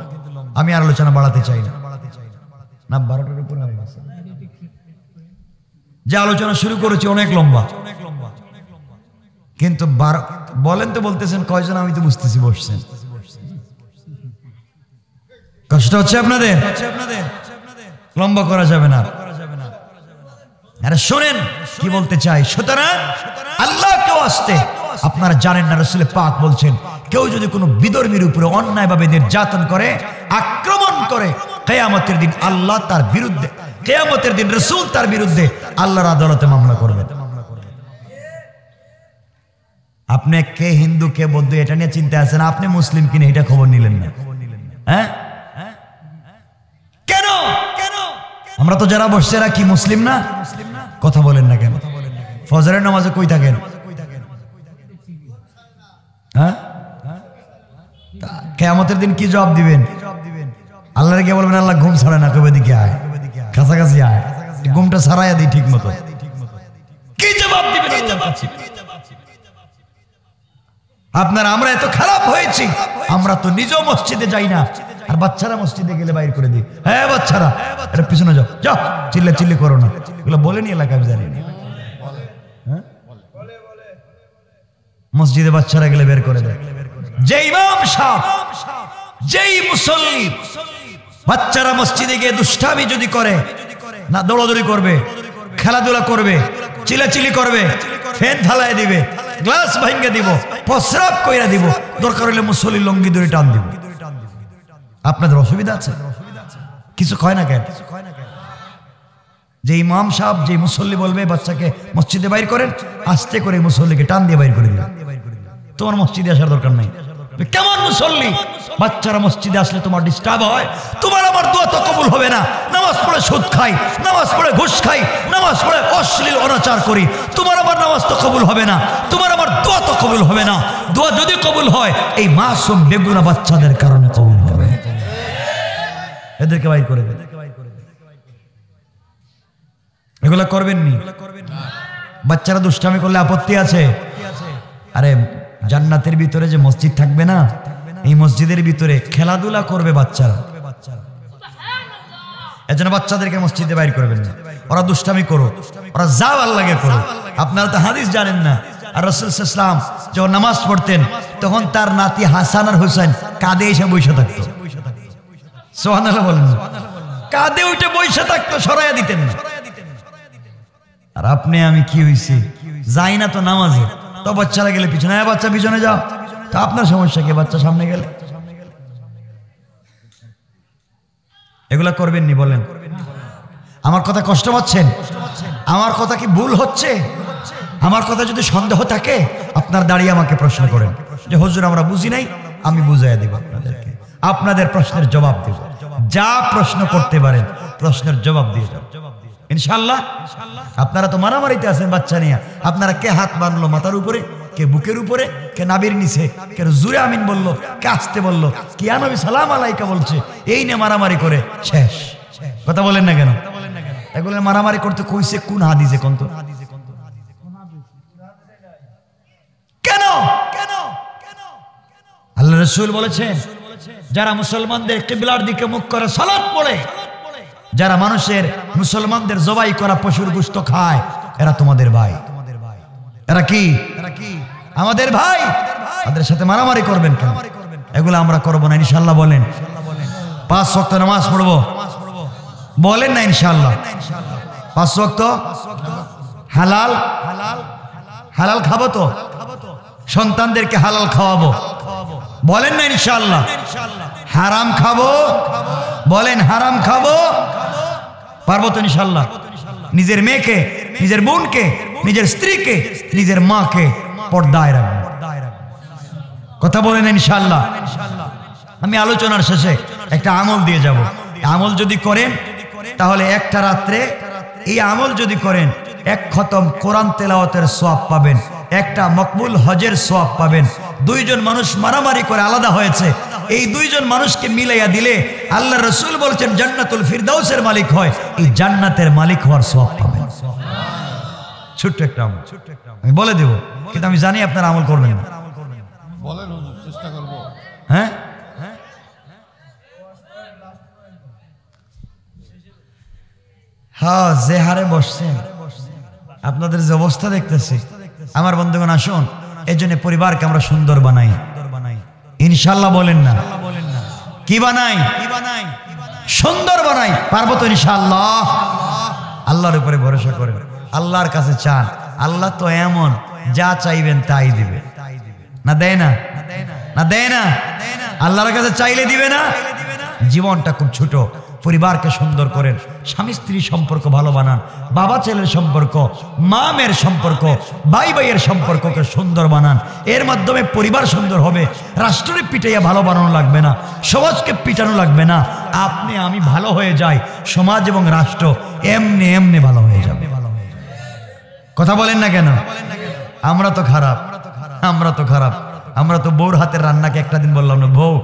Speaker 1: আমি আর আলোচনা বাড়াতে চাই না। 12টার উপরে হয়ে গেছে, যে আলোচনা শুরু করেছি অনেক লম্বা, কিন্তু বলেন তো বলতেছেন কয়জন? আমি তো বুঝতেছি বসছেন। কষ্ট হচ্ছে আপনাদের? লম্বা করা যাবে না। আরে শোনেন কি বলতে চাই। সুতরাং আল্লাহকেও আসতে আপনারা জানেন না, রাসূল পাক বলছেন কেউ যদি কোনো বিধর্মীর উপরে অন্যায়ভাবে নির্যাতন করে, আক্রমণ করে, কিয়ামতের দিন আল্লাহ তার বিরুদ্ধে, কিয়ামতের দিন রাসূল তার বিরুদ্ধে আল্লাহর আদালতে মামলা করবেন। আপনি কে হিন্দু কে বৌদ্ধ এটা নিয়ে চিন্তা আছেন, আপনি মুসলিম কিনা এটা খবর নিলেন না? হ্যাঁ, কেন? আমরা তো যারা বসছে এরা কি মুসলিম না? কথা বলেন না কেন? ফজরের নামাজে কই থাকেন? হ্যাঁ, কিয়ামতের দিন কি জবাব দিবেন? আল্লাহরে কে বলবেন আল্লাহ ঘুম ছাড়ে না, কবে দিকে আয়, কাছাকাছি আয়, ঘুমটা ছাড়াইয়া দিই ঠিক মতো। কি জবাব দিবেন আল্লাহর কাছে? আপনারা আমরা এত খারাপ হয়েছি, আমরা তো নিজেও মসজিদে যাই না, আর বাচ্চারা মসজিদে গেলে বাইর করে দিই, হ্যাঁ বাচ্চারা এটা পিছনে যাও, যাও চিল্লা চিল্লি করো না, এগুলো বলেনি এলাকায় জানি না। মসজিদে বাচ্চারা গেলে বের করে দেয়। যে ইমাম সাহেব, যেই মুসল্লি বাচ্চারা মসজিদে গিয়ে দুষ্টামি যদি করে, না দৌড়াদৌড়ি করবে, খেলাধুলা করবে, চিলাচিলি করবে, ফ্যান ফালায় দিবে, গ্লাস ভাঙ্গে দিব, প্রস্রাব কইরা দিব, দরকার হলে মুসল্লি লঙ্গি ধরে টান দিব। আপনাদের অসুবিধা আছে? কিছু কয় না কেন? যে ইমাম সাহেব, যে মুসল্লি বলবে বাচ্চাকে মসজিদে বাইর করেন, আস্তে করে মুসল্লিকে টান দিয়ে বাইর করে দিবেন। তোমার মসজিদে আসার দরকার নাই। কেমন মুসল্লি? বাচ্চারা মসজিদে আসলে তোমার ডিস্টার্ব হয়, তোমার আমার দোয়া তো কবুল হবে না। নামাজ পড়ে সুদ খাই, নামাজ পড়ে ঘুষ খাই, নামাজ পড়ে অশ্লীল অনাচার করি, তোমার আমার নামাজ তো কবুল হবে না, তোমার আমার দোয়া তো কবুল হবে না। দোয়া যদি কবুল হয় এই মাসুম বেগুনা বাচ্চাদের কারণে কবুল হবে। এদেরকে বাইর করে দেন। এগুলা করবেন নি। বাচ্চারা দুষ্টামি করলে আপত্তি আছে? আরে জান্নাতের ভিতরে যে মসজিদ থাকবে না, এই মসজিদের ভিতরে খেলাধুলা করবে বাচ্চারা। এজন্য বাচ্চাদেরকে মসজিদে বাইর করবেন না। ওরা দুষ্টামি করো, ওরা যা ভালো লাগে করো। আপনারা তো হাদিস জানেন না। আর রাসূল সাল্লাল্লাহু আলাইহি ওয়াসাল্লাম যখন নামাজ পড়তেন তখন তার নাতি হাসান আর হোসেন কাঁধে এসে বসে থাকতো। সুবহানাল্লাহ বলেন। কাঁধে উঠে বসে থাকতো, সরাইয়া দিতেন না। আর আপনি আমি কি হইছি, যাই না তো নামাজে, তো বাচ্চারা গেলে পিছনে, বাচ্চা পিছনে যাও, তো আপনার সমস্যা কি? বাচ্চা সামনে গেলে এগুলা করবেন নি? বলেন। আমার কথা কষ্ট পাচ্ছেন? আমার কথা কি ভুল হচ্ছে? আমার কথা যদি সন্দেহ থাকে আপনার দাঁড়িয়ে আমাকে প্রশ্ন করেন যে হুজুর আমরা বুঝি নাই, আমি বুঝাইয়া দেব আপনাদেরকে, আপনাদের প্রশ্নের জবাব দেব। যা প্রশ্ন করতে পারেন প্রশ্নের জবাব দিয়ে যাও ইনশাআল্লাহ। আপনারা তো মারামারিতে আছেন বাচ্চা নিয়ে। আপনারা কে হাত বাঁধলো মাথার উপরে, কে বুকের উপরে, কে নাবির নিচে, কে জুরে আমিন বললো, কে আসতে বললো, কি নবী সালাম আলাইকা বলছে, এই নিয়ে মারামারি করে শেষ। কথা বলেন না কেন? এগুলো মারামারি করতে কইছে কোন হাদিসে? কোন তো কেন? আল্লাহ রাসূল বলেছেন যারা মুসলমানদের কিবলার দিকে মুখ করে সালাত পড়ে, যারা মানুষের মুসলমানদের জবাই করা পশুর গোশত খায়, এরা তোমাদের ভাই। এরা কি? আমাদের ভাই। তাদের সাথে মারামারি করবেন কেন? এগুলো আমরা করবো না ইনশাআল্লাহ। বলেন 5 ওয়াক্ত নামাজ পড়বো, বলেন না ইনশাআল্লাহ। 5 ওয়াক্ত হালাল হালাল খাবো, তো সন্তানদেরকে হালাল খাওয়াবো, বলেন না ইনশাআল্লাহ। হারাম খাবো, বলেন হারাম খাবো, পারবো তো ইনশাআল্লাহ। নিজের মেয়েকে, নিজের বোনকে, নিজের স্ত্রীকে, নিজের মাকে পর্দায় রাখবো, কথা বলেন ইনশাআল্লাহ। আমি আলোচনার শেষে একটা আমল দিয়ে যাব। আমল যদি করেন তাহলে একটা রাত্রে এই আমল যদি করেন 1 খতম কোরআন তেলাওয়াতের সওয়াব পাবেন, একটা মকবুল হজের সওয়াব পাবেন। 2 জন মানুষ মারামারি করে আলাদা হয়েছে, এই 2 জন মানুষকে মিলাইয়া দিলে আল্লাহ রাসূল বলেছেন জান্নাতুল ফিরদাউসের মালিক হয়, এই জান্নাতের মালিক হওয়ার সওয়াব পাবেন। ছোট্ট একটা আমল আমি বলে দেব, কিন্তু আমি জানি আপনারা আমল করবেন না।
Speaker 2: বলেন হুজুর, চেষ্টা করব।
Speaker 1: হ্যাঁ, হ্যাঁ, যে হারে বসছেন, আপনাদের যে অবস্থা দেখতেছি, আমার বন্ধুগণ আসুন এই জন্য পরিবারকে আমরা সুন্দর বানাই ইনশাআল্লাহ। বলেন না কি বানাই? সুন্দর বানাই। পারবো তো ইনশাআল্লাহ। আল্লাহর উপরে ভরসা করেন, আল্লাহর কাছে চান। আল্লাহ তো এমন, যা চাইবেন তাই দিবে। না দেয় না? না দেয় না? আল্লাহর কাছে চাইলে দিবে না? জীবনটা খুব ছোট, পরিবারকে সুন্দর করেন, স্বামী স্ত্রীর সম্পর্ক ভালো বানান, বাবা ছেলের সম্পর্ক, মা মেয়ের সম্পর্ক, ভাই ভাইয়ের সম্পর্ককে সুন্দর বানান। এর মাধ্যমে পরিবার সুন্দর হবে। রাষ্ট্রকে পিটাইয়া ভালো বানানো লাগবে না, সমাজকে পিটানো লাগবে না। আপনি আমি ভালো হয়ে যাই, সমাজ এবং রাষ্ট্র এমনি এমনি ভালো হয়ে যাবে। কথা বলেন না কেন? আমরা তো খারাপ, আমরা তো খারাপ। আমরা তো বউর হাতের রান্নাকে একটা দিন বললাম না, বউ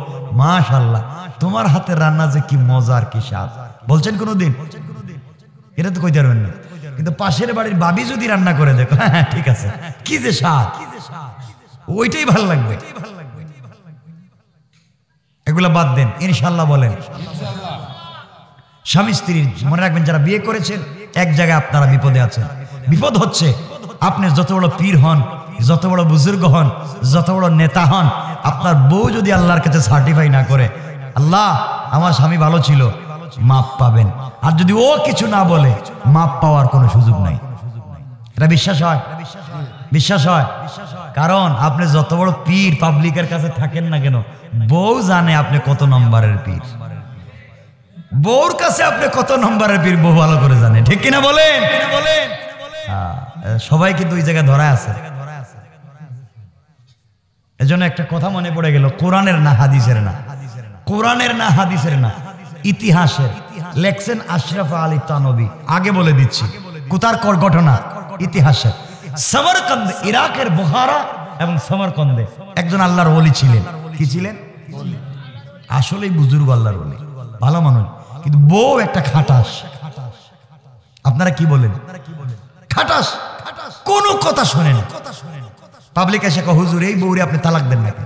Speaker 1: মাশাআল্লাহ তোমার হাতের রান্না যে কি মজার, কি স্বাদ, বলছেন কোনোদিন? এটা তো কইতে পারবেন না। কিন্তু পাশের বাড়ির ভাবি যদি রান্না করে দেখো, হ্যাঁ ঠিক আছে, কি যে স্বাদ, ওইটাই ভালো লাগবে। এগুলা বাদ দেন, ইনশাল্লাহ বলেন। স্বামী স্ত্রী মনে রাখবেন, যারা বিয়ে করেছেন এক জায়গায় আপনারা বিপদে আছেন। বিপদ হচ্ছে আপনি যত বড় পীর হন, যত বড় বুজুর্গ হন, যত বড় নেতা হন, আপনার বউ যদি আল্লাহর কাছে সার্টিফাই না করে আল্লাহ আমার স্বামী ভালো ছিল, মাপ পাবেন। আর যদি ও কিছু না বলে মাপ পাওয়ার কোনো সুযোগ নাই। এটা বিশ্বাস হয়? বিশ্বাস হয়? কারণ আপনি যত বড় পীর পাবলিকের কাছে থাকেন না কেন, বউ জানে আপনি কত নম্বরের পীর। বউর কাছে আপনি কত নম্বরের পীর বউ ভালো করে জানে, ঠিক কিনা বলেন? সবাই কিন্তু ওই জায়গায় ধরা আছে। এজন্য একটা কথা মনে পড়ে গেল, কোরআনের না হাদিসের না, কোরআনের না হাদিসের না, ইতিহাসের। লেখছেন আশরাফ আলী তানভী। আগে বলে দিচ্ছি কোথার ঘটনা, ইতিহাসের। সমরকন্দ, ইরাকের বুখারা এবং সমরকন্দে একজন আল্লাহর ওলি ছিলেন। কি ছিলেন? আসলেই বুজুর্গ আল্লাহর ওলি, ভালো মানুষ, কিন্তু বউ একটা খাটাস। আপনারা কি বলেন? খাটাস, কোনো কথা শোনে না। পাবলিক এসে কয় হুজুর এই বউরে আপনি তালাক দেন নাকি?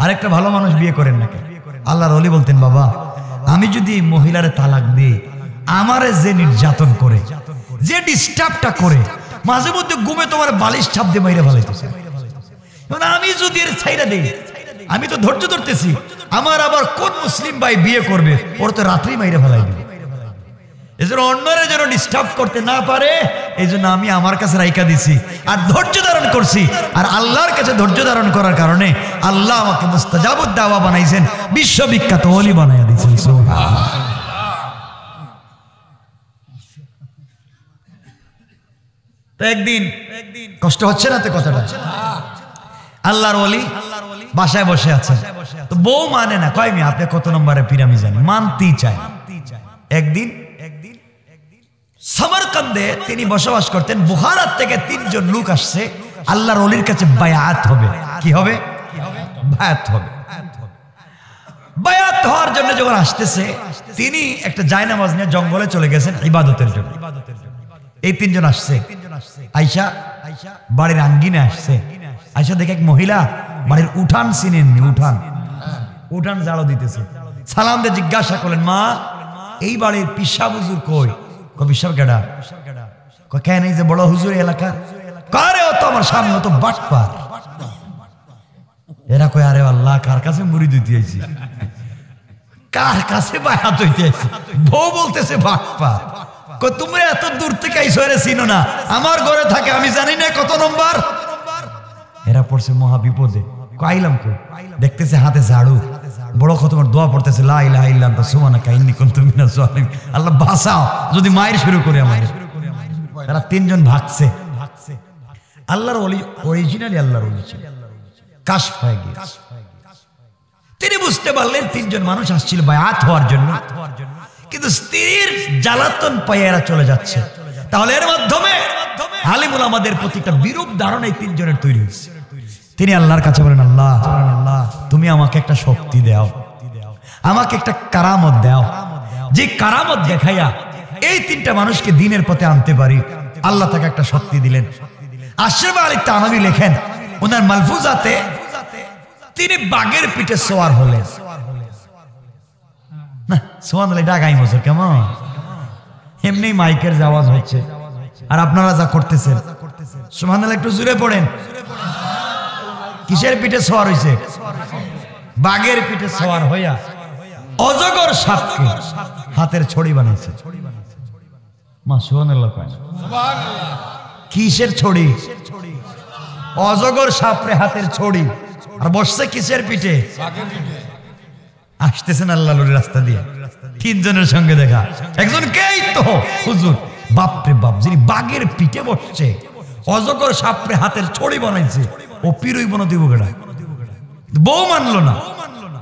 Speaker 1: আরেকটা ভালো মানুষ বিয়ে করেন নাকি? আল্লাহর ওলি বলতেন বাবা আমি যদি মহিলারে তালাক দিই, আমারে যে নির্যাতন করে, যে ডিস্টার্বটা করে, মাঝে মধ্যে ঘুমে তোমার বালিশ ছাপ দিয়ে মাইরে ফেলাইতেছে, আমি যদি এর ছাইরা দেই, আমি তো ধৈর্য ধরতেছি, আমার আবার কোন মুসলিম ভাই বিয়ে করবে, ওর তো রাত্রি মাইরে ফেলাই দিবে। এই জন্য অন্যরা যেন ডিস্টার্ব করতে না পারে, এই জন্য আমি আমার কাছে রাইকা দিছি আর ধৈর্য ধারণ করছি। আর আল্লাহর কাছে ধৈর্য ধারণ করার কারণে আল্লাহ আমাকে মুস্তাজাবুদ দাওয়া বানাইছেন, বিশ্ববিখ্যাত ওলি বানাইয়া দিয়েছেন। তো একদিন কষ্ট হচ্ছে না তো কথাটা? আল্লাহর ওলি বাসায় বসে আছেন, তো বউ মানে না, কয় মি আপনি কত নম্বরে পীর আমি জানি, মানতেই চায়। একদিন সমরকন্দে তিনি বসবাস করতেন, বুখারাত থেকে 3 জন লোক আসছে আল্লাহর ওলির কাছে বায়াত হবে। কি হবে? বায়াত হবে। বায়াত হওয়ার জন্য যখন আসতেছে, তিনি একটা জায়নামাজ নিয়ে জঙ্গলে চলে গেছেন ইবাদতের জন্য। এই 3 জন আসছে, আয়শা বাড়ির আঙ্গিনে আসছে। আয়শা দেখে এক মহিলা বাড়ির উঠান চিনেননি, উঠান ঝাড়ু দিতেছে। সালাম দিয়ে জিজ্ঞাসা করলেন মা এই বাড়ির পিসা হুজুর কই? পিসাব কেডা? কেন এই যে বড় হুজুর এলাকার? কারে ও তো আমার সামনে, ও তো বাটপার। এরা কয় আরে আল্লাহ কার কাছে মুড়ি দিতে আইছি, কার কাছে বায়াত হইতে আইছি? বউ বলতেছে বাটপার। তোমরা এত দূর থেকে আইছো, এরে চিনো না, আমার ঘরে থাকে, আমি জানি না কত নম্বর। এরা পড়ছে মহা বিপদে। আইলাম কই? দেখতেছে হাতে ঝাড়ু, বড় কত দোয়া পড়তেছে, লা ইলাহা ইল্লা আনতা সুবহানাকা ইন্নী কুনতু মিনাজ জালিমিন। আল্লাহ বাঁচাও যদি মায়ের শুরু করে আমাদের। তারা 3 জন ভাগছে। আল্লাহর ওলি অরিজিনালি আল্লাহর ওলি ছিল, কাশফ হয়ে গিয়েছে। তিনি বুঝতে পারলেন 3 জন মানুষ আসছিল বায়াত হওয়ার জন্য, কিন্তু স্ত্রীর জ্বালাতন পায়ে এরা চলে যাচ্ছে। তাহলে এর মাধ্যমে আলিমুল আমাদের প্রতি একটা বিরূপ ধারণা এই 3 জনের তৈরি হয়েছে। তিনি আল্লাহর কাছে বলেন আল্লাহ তুমি আমাকে একটা শক্তি দাও, আমাকে একটা কারামত দাও, যে কারামত দেখাইয়া এই 3টা মানুষকে দ্বীনের পথে আনতে পারি। আল্লাহ তাকে একটা শক্তি দিলেন। আশরাফ আলী তানভী লেখেন ওনার মালফুজাতে, তিনি বাঘের পিঠে সওয়ার হলেন। না সুবহানাল্লাহ, এটা গাই বছর কেমন এমনি মাইকের আওয়াজ হচ্ছে আর আপনারা যা করতেছেন সুবহানাল্লাহ, একটু জোরে পড়েন। কিসের পিঠে সওয়ার হইছে? বাঘের পিঠে সওয়ার হইয়া অজগর সাপকে হাতের ছড়ি বানাইছে। মা সুবহানাল্লাহ কয় না? কিসের ছড়ি? অজগর সাপরে হাতের ছড়ি। আর বসছে কিসের পিঠে? আসতেছেন আল্লাহর রাস্তা দিয়ে, 3 জনের সঙ্গে দেখা। একজন কেই তো হুজুর, বাপরে বাপ, যিনি বাঘের পিঠে বসছে, অজগর সাপরে হাতের ছড়ি বানাইছে, ও পিরুই বন দিব গেড়া। বউ মানলো না।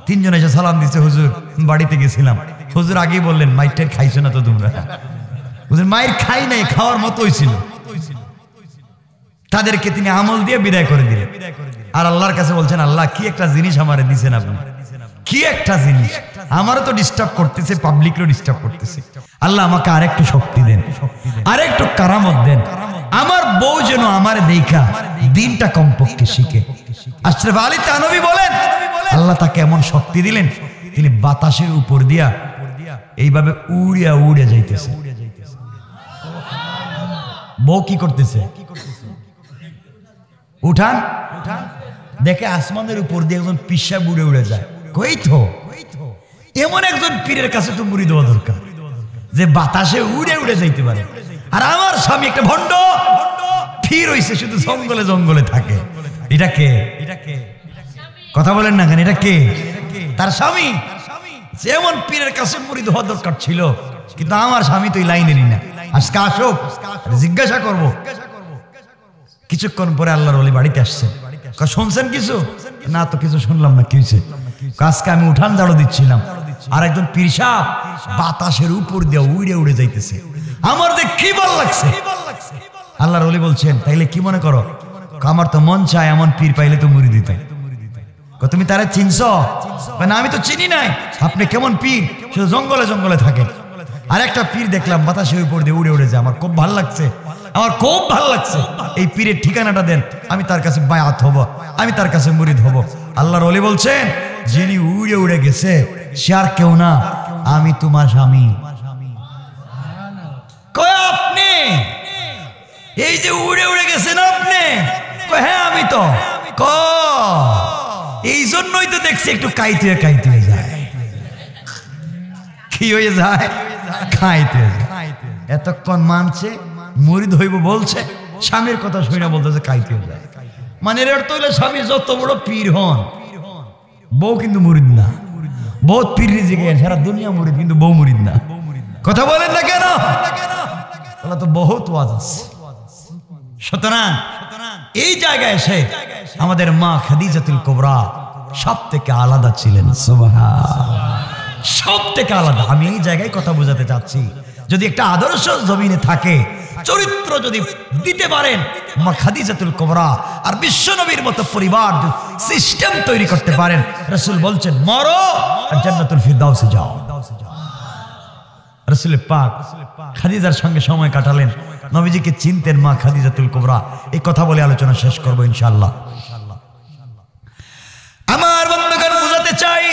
Speaker 1: 3 জন এসে সালাম দিচ্ছে, হুজুর বাড়িতে গেছিলাম। হুজুর আগেই বললেন মাইটের খাইছো না তো তোমরা? হুজুর মায়ের খাই নাই, খাওয়ার মতোই ছিল। তাদেরকে তিনি আমল দিয়ে বিদায় করে দিলেন। আর আল্লাহর কাছে বলছেন আল্লাহ কি একটা জিনিস আমারে দিছেন আপনি, কি একটা জিনিস, আমারও তো ডিস্টার্ব করতেছে, পাবলিকও ডিস্টার্ব করতেছে। আল্লাহ আমাকে আরেকটু শক্তি দেন, আরেকটু কারামত দেন, আমার বউ যেন আমার দেখা দিনটা কমপক্ষে শিখে। আশরাফ আলী তানভী বলেন আল্লাহ তাকে এমন শক্তি দিলেন, তিনি বাতাসের উপর দিয়া এইভাবে উড়িয়া উড়ে যাইতেছে। বউ কি করতেছে? উঠান দেখে আসমানের উপর দিয়ে একজন পিসা উড়ে উড়ে যায়। কই তো এমন একজন পীরের কাছে তো মুড়ি দেওয়া দরকার যে বাতাসে উড়ে উড়ে যাইতে পারে। আর আমার স্বামী একটা ভণ্ড পীর হইছে, শুধু জঙ্গলে জঙ্গলে থাকে। এটা কে? কথা বলেন না কেন? এটা কে? তার স্বামী। যেমন পীরের কাছে মুড়ি দেওয়া দরকার ছিল, কিন্তু আমার স্বামী তো এই লাইনেরই না। আজকে আসুক, জিজ্ঞাসা করব। কিছুক্ষণ পরে আল্লাহর ওলি বাড়িতে আসছেন। শুনছেন কিছু? না তো কিছু শুনলাম না। কি হয়েছে? আজকে আমি উঠান ঝাড়ু দিচ্ছিলাম, আর একজন পীর সাহেব বাতাসের উপর দিয়ে উড়ে উড়ে যাইতেছে। আমার যে কি ভালো লাগছে। আল্লাহর ওলি বলছেন, তাইলে কি মনে করো? আমার তো মন চায় এমন পীর পাইলে তো মুড়ি দিতে। তুমি তারা চিনছ? না, আমি তো চিনি নাই। আপনি কেমন পীর? শুধু জঙ্গলে জঙ্গলে থাকেন। আর একটা পীর দেখলাম বাতাসের উপর দিয়ে উড়ে উড়ে যায়। আমার খুব ভালো লাগছে, আমার খুব ভালো লাগছে। এই পীরের ঠিকানাটা দেন, আমি তার কাছে বায়াত হব, আমি তার কাছে মুরিদ হব। আল্লাহর ওলি বলছেন, যিনি উড়ে উড়ে গেছে সে আর কেউ না, আমি তোমার স্বামী। কয় আপনি? এই যে উড়ে উড়ে গেছেন আপনি? হ্যাঁ আমি তো। এই জন্যই তো দেখছি একটু কাইতে কাইতে যায়। কি হয়ে যায়? খাইতে। এতক্ষণ মানছে, মুরিদ হইব বলছে, স্বামীর কথা শুনে বলতেছে কাইতে যায়। মানে এর অর্থ হইলো স্বামী যত বড় পীর হন, বউ কিন্তু মুরিদ না। বহুত পীর রিজিকে সারা দুনিয়া মুরিদ, কিন্তু বউ মুরিদ না। কথা বলেন না কেন? তাহলে তো বহুত ওয়াজ আছে। সুতরাং এই জায়গায় এসে আমাদের মা খাদিজাতুল কুবরা সব থেকে আলাদা ছিলেন। সুবহানাল্লাহ, সব থেকে আলাদা। আমি এই জায়গায় কথা বোঝাতে চাচ্ছি, যদি একটা আদর্শ জমিনে থাকে, চরিত্র যদি দিতে পারেন মা খাদিজাতুল কুবরা, আর বিশ্ব নবীর মতো পরিবার সিস্টেম তৈরি করতে পারেন, রাসূল বলছেন মরো আর জান্নাতুল ফিরদাউসে যাও। রাসূল পাক খাদিজার সঙ্গে সময় কাটালেন, নবীজিকে চিনতেন মা খাদিজাতুল কুবরা। এই কথা বলে আলোচনা শেষ করবো ইনশাআল্লাহ। আমার বন্ধুগণ, বুঝাতে চাই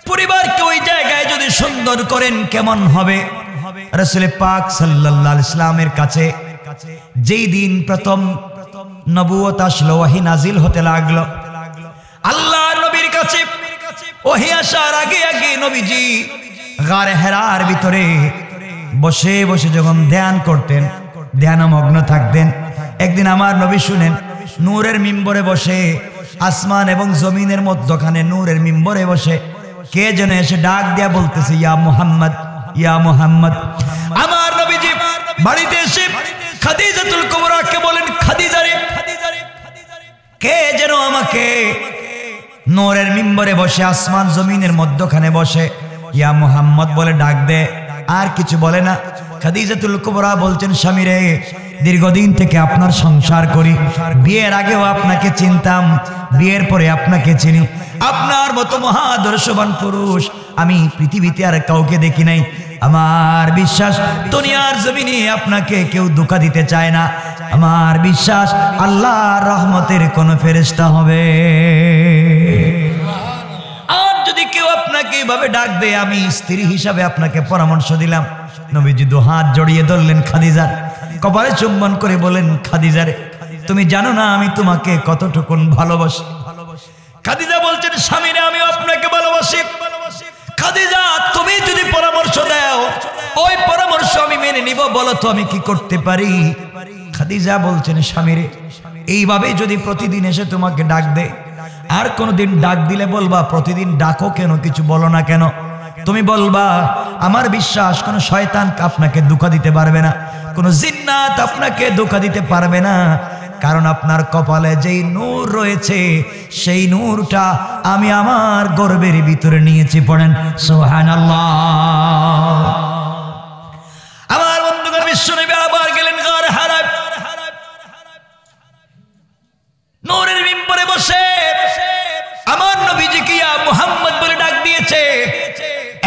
Speaker 1: পরিবারকে ওই জায়গায় যদি সুন্দর করেন কেমন হবে। রাসূল পাক সাল্লাল্লাহু আলাইহি ওয়াসাল্লামের কাছে যেই দিন প্রথম নবুয়ত আসলো, ওহী নাজিল হতে লাগলো। আল্লাহর নবীর কাছে ওহী আসার আগে আগে নবীজি গারে হেরার ভিতরে বসে বসে যখন ধ্যান করতেন, ধ্যানমগ্ন থাকতেন, একদিন আমার নবী শুনেন নূরের মিম্বরে বসে, আসমান এবং জমিনের মধ্যখানে নূরের মিম্বরে বসে কে যেন এসে ডাক দিয়া বলতেছে, ইয়া মুহাম্মদ, ইয়া মুহাম্মদ। আমার নবীজি বাড়িতে এসে খাদিজাতুল কুবরাকে বলেন, খাদিজা রে, কে যেন আমাকে নূরের মিম্বরে বসে আসমান জমিনের মধ্যখানে বসে ইয়া মুহাম্মদ বলে ডাক দে। আর কিছু বলে না। খাদিজাতুল কুবরা বলছেন, স্বামী রে, দীর্ঘদিন থেকে আপনার সংসার করি, বিয়ের আগেও আপনাকে চিনতাম, বিয়ের পরে আপনাকে চিনি। আপনার মতো মহাদর্শবান পুরুষ আমি পৃথিবীতে আর কাউকে দেখি নাই। আমার বিশ্বাস দুনিয়ার জমিনে আপনাকে কেউ ধোঁকা দিতে চায় না। আমার বিশ্বাস আল্লাহর রহমতের কোন ফেরেশতা হবে। আর যদি কেউ আপনাকে এভাবে ডাক দেয়, আমি স্ত্রী হিসাবে আপনাকে পরামর্শ দিলাম। নবীজি দু হাত জড়িয়ে ধরলেন খাদিজার, কপালে চুম্বন করে বলেন, খাদিজা রে, তুমি জানো না আমি তোমাকে কতটুকুন ভালোবাসি। খাদিজা বলছেন, স্বামী রে, আমি আপনাকে ভালোবাসি। খাদিজা, তুমি যদি পরামর্শ দাও, ওই পরামর্শ আমি মেনে নিব। বলো তো আমি কি করতে পারি? খাদিজা বলছেন, স্বামী রে, এইভাবে যদি প্রতিদিন এসে তোমাকে ডাক দে, আর কোনদিন ডাক দিলে বলবা প্রতিদিন ডাকো কেন, কিছু বলো না কেন। তুমি বলবা আমার বিশ্বাস কোন শয়তান আপনাকে ধোঁকা দিতে পারবে না, কোন জিন্নাত আপনাকে ধোঁকা দিতে পারবে না, কারণ আপনার কপালে যেই নূর রয়েছে সেই নূরটা আমি আমার গর্বের ভিতরে নিয়েছি। পড়েন সুবহানাল্লাহ। আমার বন্ধুগণ, বিশ্বনবী আবার গেলেন গার হারায়, নূরের মিম্বরে বসে আমার নবীজিকে ইয়া মুহাম্মদ বলে ডাক দিয়েছে।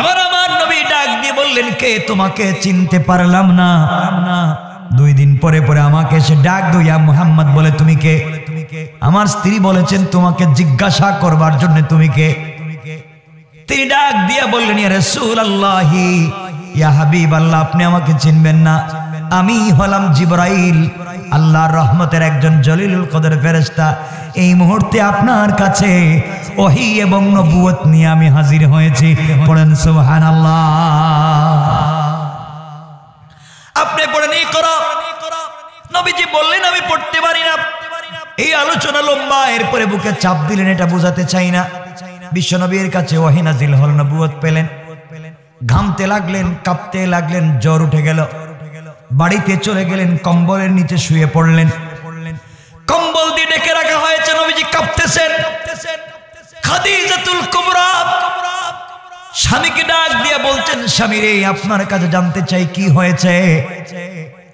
Speaker 1: এবার আমার নবী ডাক দিয়ে বললেন, কে? তোমাকে চিনতে পারলাম না। 2 দিন পরে পরে আমাকে এসে ডাক দো, ইয়া মুহাম্মদ বলে, তুমি কে? আমার স্ত্রী বলেছেন তোমাকে জিজ্ঞাসা করবার জন্য, তুমি কে? তিনি ডাক দিয়া বললেন, ইয়া রাসূলুল্লাহি, ইয়া হাবিবাল্লাহ, আপনি আমাকে চিনবেন না? আমি হলাম জিবরাইল, আল্লাহর রহমতের একজন জলিলুল কদর ফেরেশতা। এই মুহূর্তে আপনার কাছে ওহী এবং নবুয়ত নিয়ে আমি হাজির হয়েছি। পড়েন সুবহানাল্লাহ। আপনি পড়েন ইকরা। নবীজি বললেন, আমি পড়তে পারি না। এই আলোচনা লম্বা, এরপরে বুকে চাপ দিলেন, এটা বোঝাতে চাই না। বিশ্বনবীর কাছে ওহী নাজিল হল, নবুয়ত পেলেন, ঘামতে লাগলেন, কাঁপতে লাগলেন, জ্বর উঠে গেল। বাড়িতে চলে গেলেন, কম্বলের নিচে শুয়ে পড়লেন। কম্বল দিয়ে ডেকে রাখা হয়েছে, নবীজি কাঁপতেছেন। খাদিজাতুল কুবরা স্বামীকে ডাক দিয়ে বলছেন, স্বামী রে, আপনার কাছে জানতে চাই কি হয়েছে,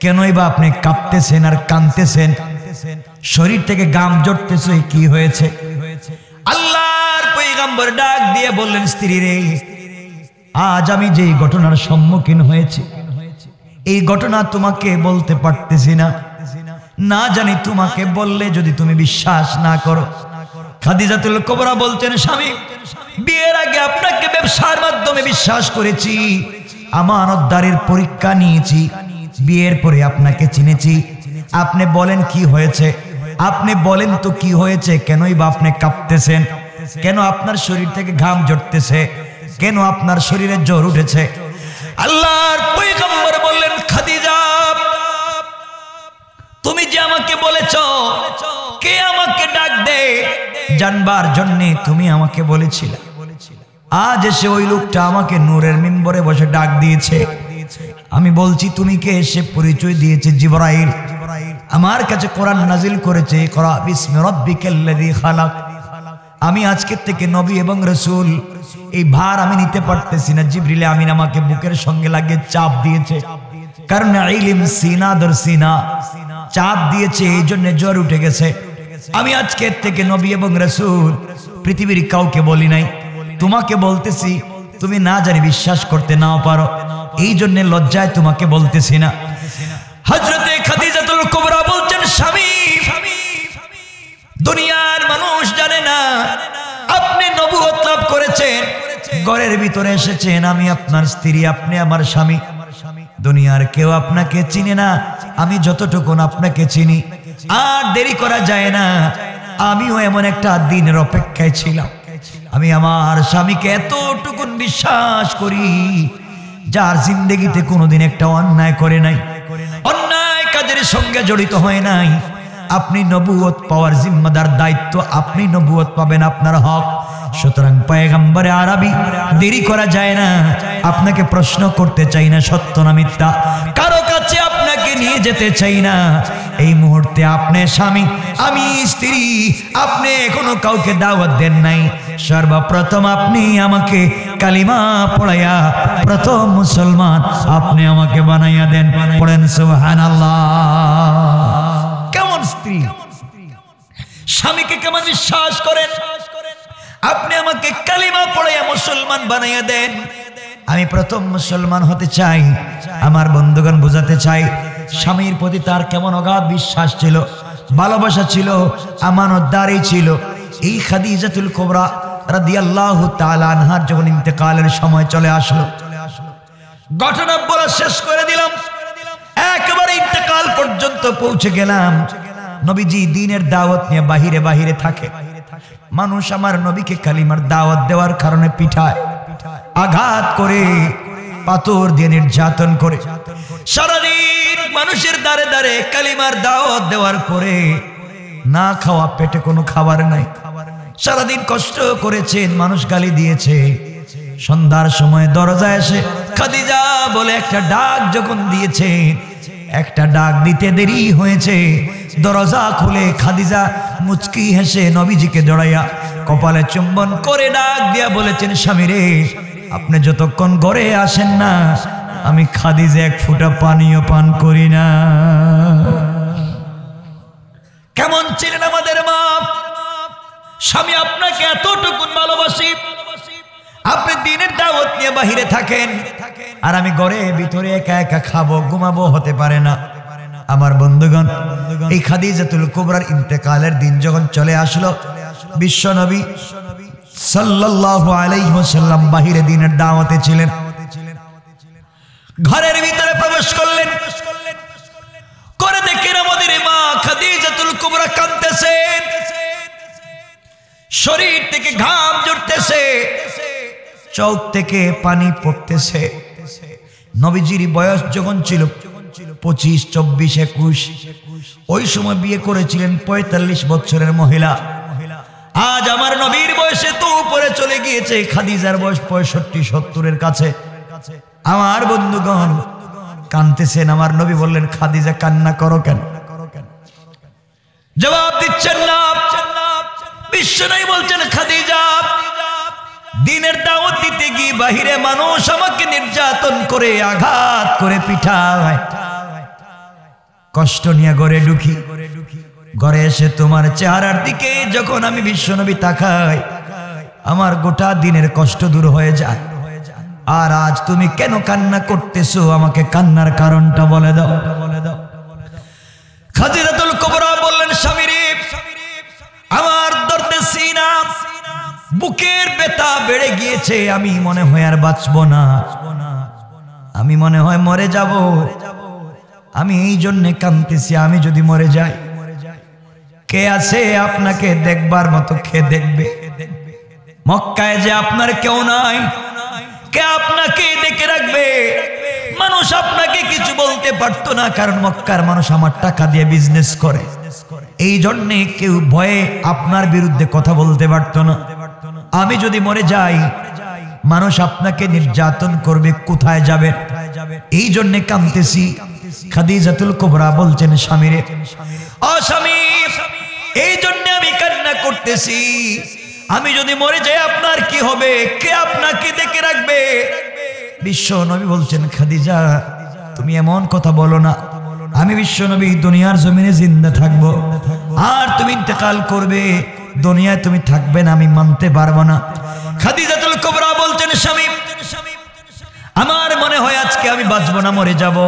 Speaker 1: কেনই বা আপনি কাঁপতেছেন আর কাঁদতেছেন, শরীর থেকে ঘাম ঝরতেছে, কি হয়েছে? আল্লাহর পয়গম্বর ডাক দিয়ে বললেন, স্ত্রী রে, আজ আমি যে ঘটনার সম্মুখীন হয়েছি, এই ঘটনা তোমাকে বলতে পারতেছি না। না জানি তোমাকে বললে যদি তুমি বিশ্বাস না করো। খাদিজাতুল কুবরা বলছেন, স্বামী, বিয়ের আগে আপনাকে ব্যবসার মাধ্যমে বিশ্বাস করেছি, আমানতদারির পরীক্ষা নিয়েছি, বিয়ের পরে আপনাকে চিনেছি। আপনি বলেন কি হয়েছে, আপনি বলেন তো কি হয়েছে, কেনই বা আপনি কাঁপতেছেন, কেন আপনার শরীর থেকে ঘাম ঝরতেছে, কেন আপনার শরীরে জ্বর উঠেছে? আল্লাহর পয়গম্বর বললেন, খাদিজা, তুমি যে আমাকে বলেছ কে আমাকে ডাক দে জানবার জন্য, তুমি আমাকে বলেছিলে। আজ এসে ওই লোকটা আমাকে নূরের মিম্বরে বসে ডাক দিয়েছে। আমি বলছি তুমি কে? সে পরিচয় দিয়েছে জিবরাইল। আমার কাছে কোরআন নাজিল করেছে, ইকরা বিসমি রাব্বিকাল্লাযী খালাক। আমি আজকে থেকে নবী এবং রাসূল, এই ভার আমি নিতে পারতেছি না। জিবরিল আমিন আমাকে বুকের সঙ্গে লাগিয়ে চাপ দিয়েছে, কারণ ইলম সিনা দর সিনা, চাপ দিয়েছে, এই জন্য জ্বর উঠে গেছে। আমি আজকে থেকে নবী এবং রাসূল পৃথিবীর কাউকে বলি নাই, তোমাকে বলতেছি। তুমি না জানি বিশ্বাস করতে নাও পারো, এই জন্য লজ্জায় তোমাকে বলতেছি না। হযরতে খাদিজাতুল কুবরা বলছেন, স্বামী, দুনিয়ার মানুষ জানে না আপনি নবুয়ত লাভ করেছেন, ঘরের ভিতরে এসেছেন, আমি আপনার স্ত্রী, আপনি আমার স্বামী। দুনিয়ার কেউ আপনাকে চিনে না, আমি যতটুকুন আপনাকে চিনি। আর দেরি করা যায় না, আমিও এমন একটা দিনের অপেক্ষায় ছিলাম। আমি আমার স্বামীকে এতটুকুন বিশ্বাস করি, যার জিন্দেগিতে কোনোদিন একটা অন্যায় করে নাই, অন্যায় কাজের সঙ্গে জড়িত হয় নাই। আপনি নবুয়ত পাওয়ার জিম্মাদার, দায়িত্ব, আপনি নবুয়ত পাবেন, আপনার হক। সুতরাং পয়গম্বরে আরবি, দেরি করা যায় না। আপনাকে প্রশ্ন করতে চাই না সত্য না মিথ্যা, কারো কাছে আপনাকে নিয়ে যেতে চাই না। এই মুহূর্তে আপনি স্বামী, আমি স্ত্রী, আপনি এখনো কাউকে দাওয়াত দেন নাই। সর্বপ্রথম আপনি আমাকে কালিমা পড়াইয়া প্রথম মুসলমান আপনি আমাকে বানাইয়া দেন। পড়েন সুবহানাল্লাহ। কেমন স্ত্রী, স্বামীকে কেমন বিশ্বাস করেন, আপনি আমাকে কালিমা পড়াইয়া মুসলমান বানাইয়া দেন। আমি প্রথম মুসলমান হতে চাই। আমার বন্ধুগণ, বুঝাতে চাই স্বামীর প্রতি তার কেমন অগাধ বিশ্বাস ছিল, ভালোবাসা ছিল, আমানতদারি ছিল। এই খাদিজাতুল কুবরা রাদিয়াল্লাহু তাআলা আনহার যখন ইন্তেকালের সময় চলে আসলো, ঘটনা বলা শেষ করে দিলাম, একেবারে ইন্তেকাল পর্যন্ত পৌঁছে গেলাম। নবীজি দ্বীনের দাওয়াত নিয়ে বাহিরে বাহিরে থাকে। মানুষ আমার নবীকে কালিমার দাওয়াত দেওয়ার কারণে পিঠায়, আঘাত করে, পাথর দিয়ে নির্যাতন করে। সারাদিন মানুষের দ্বারে দ্বারে কালিমার দাওয়াত দেওয়ার পরে না খাওয়া পেটে কোনো খাবার নাই। সারাদিন কষ্ট করেছেন, মানুষ গালি দিয়েছে। সন্ধ্যার সময় দরজায় এসে খাদিজা বলে একটা ডাক যখন দিয়েছে, একটা ডাক দিতে দেরি হয়েছে, দরজা খুলে খাদিজা মুচকি হেসে নবীজিকে জড়াইয়া কপালে চুম্বন করে ডাক দিয়া বলেছেন, স্বামী রে, আপনি যতক্ষণ ঘরে আসেন না, আমি খাদিজা এক ফোঁটা পানিও পান করি না। কেমন ছিলেন আমাদের মা? স্বামী আপনাকে এতটুকুন ভালোবাসি, আপনি দিনের দাওয়াত নিয়ে বাহিরে থাকেন, আর আমি ঘরে ভিতরে একা একা খাবো, ঘুমাবো, হতে পারে না। আমার বন্ধুগণ, এই খাদিজাতুল কুবরার ইন্তেকালের দিন যখন চলে আসলো, বিশ্বনবী সাল্লাল্লাহু আলাইহি ওয়াসাল্লাম বাহিরে দ্বীনের দাওয়াতে ছিলেন। ঘরের ভিতরে প্রবেশ করলেন, করে দেখেন আমাদের মা খাদিজাতুল কুবরা কাঁদতেছেন, শরীর থেকে ঘাম ঝরতেছে, চোখ থেকে পানি পড়তেছে। নবীজির বয়স যখন ছিল 25, 24, 21, ওই সময় বিয়ে করেছিলেন 45 বছরের মহিলা। আজ আমার নবীর বয়সে তো উপরে চলে গিয়েছে, খাদিজার বয়স 65, 70-এর কাছে। আমার বন্ধুগণ কাঁদতেছেন। আমার নবী বললেন, খাদিজা কান্না করো কেন? জবাব দিচ্ছেন না। বিশ্বনবী বলছেন, খাদিজা, দ্বীনের দাওয়াত দিতে গিয়ে বাহিরে মানুষ আমাকে নির্যাতন করে, আঘাত করে, পিঠায়, কষ্ট নিয়ে ঘরে ঢুকি। ঘরে এসে তোমার চেহারার দিকে যখন আমি বিশ্বনবী তাকাই, আমার গোটা দিনের কষ্ট দূর হয়ে যায়। আর আজ তুমি কেন কান্না করতেছো? আমাকে কান্নার কারণটা বলে দাও। খাদিজাতুল কুবরা বললেন, স্বামী রে, আমার দর্দে সিনা, বুকের ব্যথা বেড়ে গিয়েছে। আমি মনে হয় আর বাঁচবো না, আমি মনে হয় মরে যাব। আমি এই জন্য কাঁদতেছি, আমি যদি মরে যাই, কে আছে আপনাকে দেখবার মতো? কে দেখবে? মক্কায় যে আপনার কেউ নাই, কে আপনাকে দেখে রাখবে? মানুষ আপনাকে কিছু বলতে পারতো না, কারণ মক্কার মানুষ আমার টাকা দিয়ে বিজনেস করে। এই জন্যে কেউ ভয়ে আপনার বিরুদ্ধে কথা বলতে পারতো না। আমি যদি মরে যাই, মানুষ আপনাকে নির্যাতন করবে, কোথায় যাবে? এই জন্যে কাঁদতেছি। খাদিজাতুল কুবরা বলছেন, স্বামী রে, ও স্বামী, এই জন্য আমি কান্না করতেছি। আমি যদি মরে যাই আপনার কি হবে? কে আপনাকে দেখে রাখবে? বিশ্ব নবী বলছেন, খাদিজা, তুমি এমন কথা বলো না। আমি বিশ্ব নবী দুনিয়ার জমিনে জিন্দা থাকবো, আর তুমি ইন্তেকাল করবে, দুনিয়ায় তুমি থাকবে না, আমি মানতে পারবো না। খাদিজাতুল কুবরা বলছেন, স্বামী, আমার মনে হয় আজকে আমি বাঁচবো না, মরে যাব।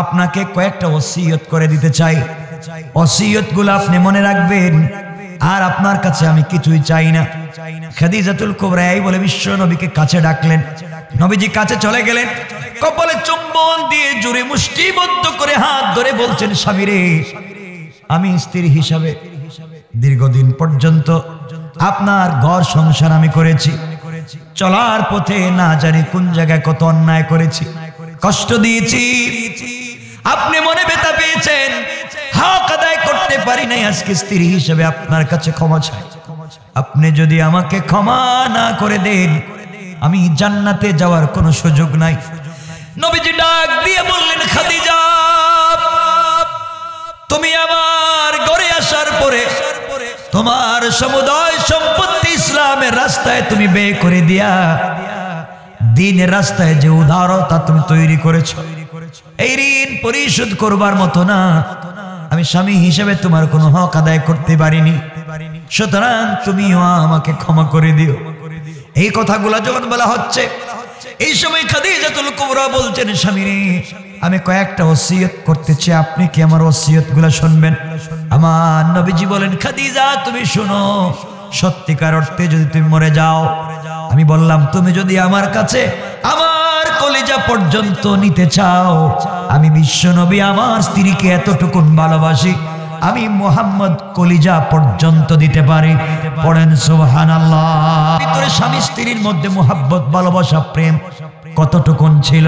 Speaker 1: আপনাকে কয়েকটা ওসিয়ত করে দিতে চাই, ওসিয়ত গুলো আপনি মনে রাখবেন, আর আপনার কাছে আমি কিছুই চাই না। খাদিজাতুল কুবরা এই বলে বিশ্ব নবীকে কাছে ডাকলেন। নবীজি কাছে চলে গেলেন, কপালে চুম্বন দিয়ে জোরে মুষ্টিবদ্ধ করে হাত ধরে বলছেন, স্বামী রে, আমি স্ত্রী হিসাবে দীর্ঘদিন পর্যন্ত আপনার ঘর সংসার আমি করেছি। চলার পথে না জানি কোন জায়গায় কত অন্যায় করেছি, কষ্ট দিয়েছি। আপনি মনে ব্যথা পেয়েছেন, হক আদায় করতে পারি নাই। আজকে স্ত্রী হিসেবে আপনার কাছে ক্ষমা চাই। আপনি যদি আমাকে ক্ষমা না করে দেন, আমি জান্নাতে যাওয়ার কোনো সুযোগ নাই। নবীজি ডাক দিয়ে বললেন, খাদিজা, তুমি আমার ঘরে আসার পরে তোমার সমুদয় সম্পত্তি ইসলামের রাস্তায় তুমি ব্যয় করে দিয়া, দ্বীনের রাস্তায় যে উদারতা তুমি তৈরি করেছো, এই ঋণ পরিশোধ করবার মতো না। আমি স্বামী হিসেবে তোমার কোনো হক আদায় করতে পারিনি, সুতরাং তুমিও আমাকে ক্ষমা করে দিও। এই কথাগুলো যখন বলা হচ্ছে, এই সময় খাদিজাতুল কুবরা বলছেন, স্বামী রে, আমি কয়েকটা ওসিয়ত করতেছি, আপনি কি আমার ওসিয়ত গুলা শুনবেন? আমার নবীজি বলেন, খাদিজা, তুমি শুনো। সত্যিকার অর্থে যদি তুমি মরে যাও, আমি বললাম, তুমি যদি আমার কাছে আমার কলিজা পর্যন্ত নিতে চাও, আমি বিশ্ব নবী আমার স্ত্রীকে এতটুকুন ভালোবাসি, আমি মুহাম্মদ কলিজা পর্যন্ত দিতে পারি। পড়েন সুবহানাল্লাহ। ভিতরে স্বামী স্ত্রীর মধ্যে মুহাব্বত, ভালোবাসা, প্রেম কতটুকুন ছিল,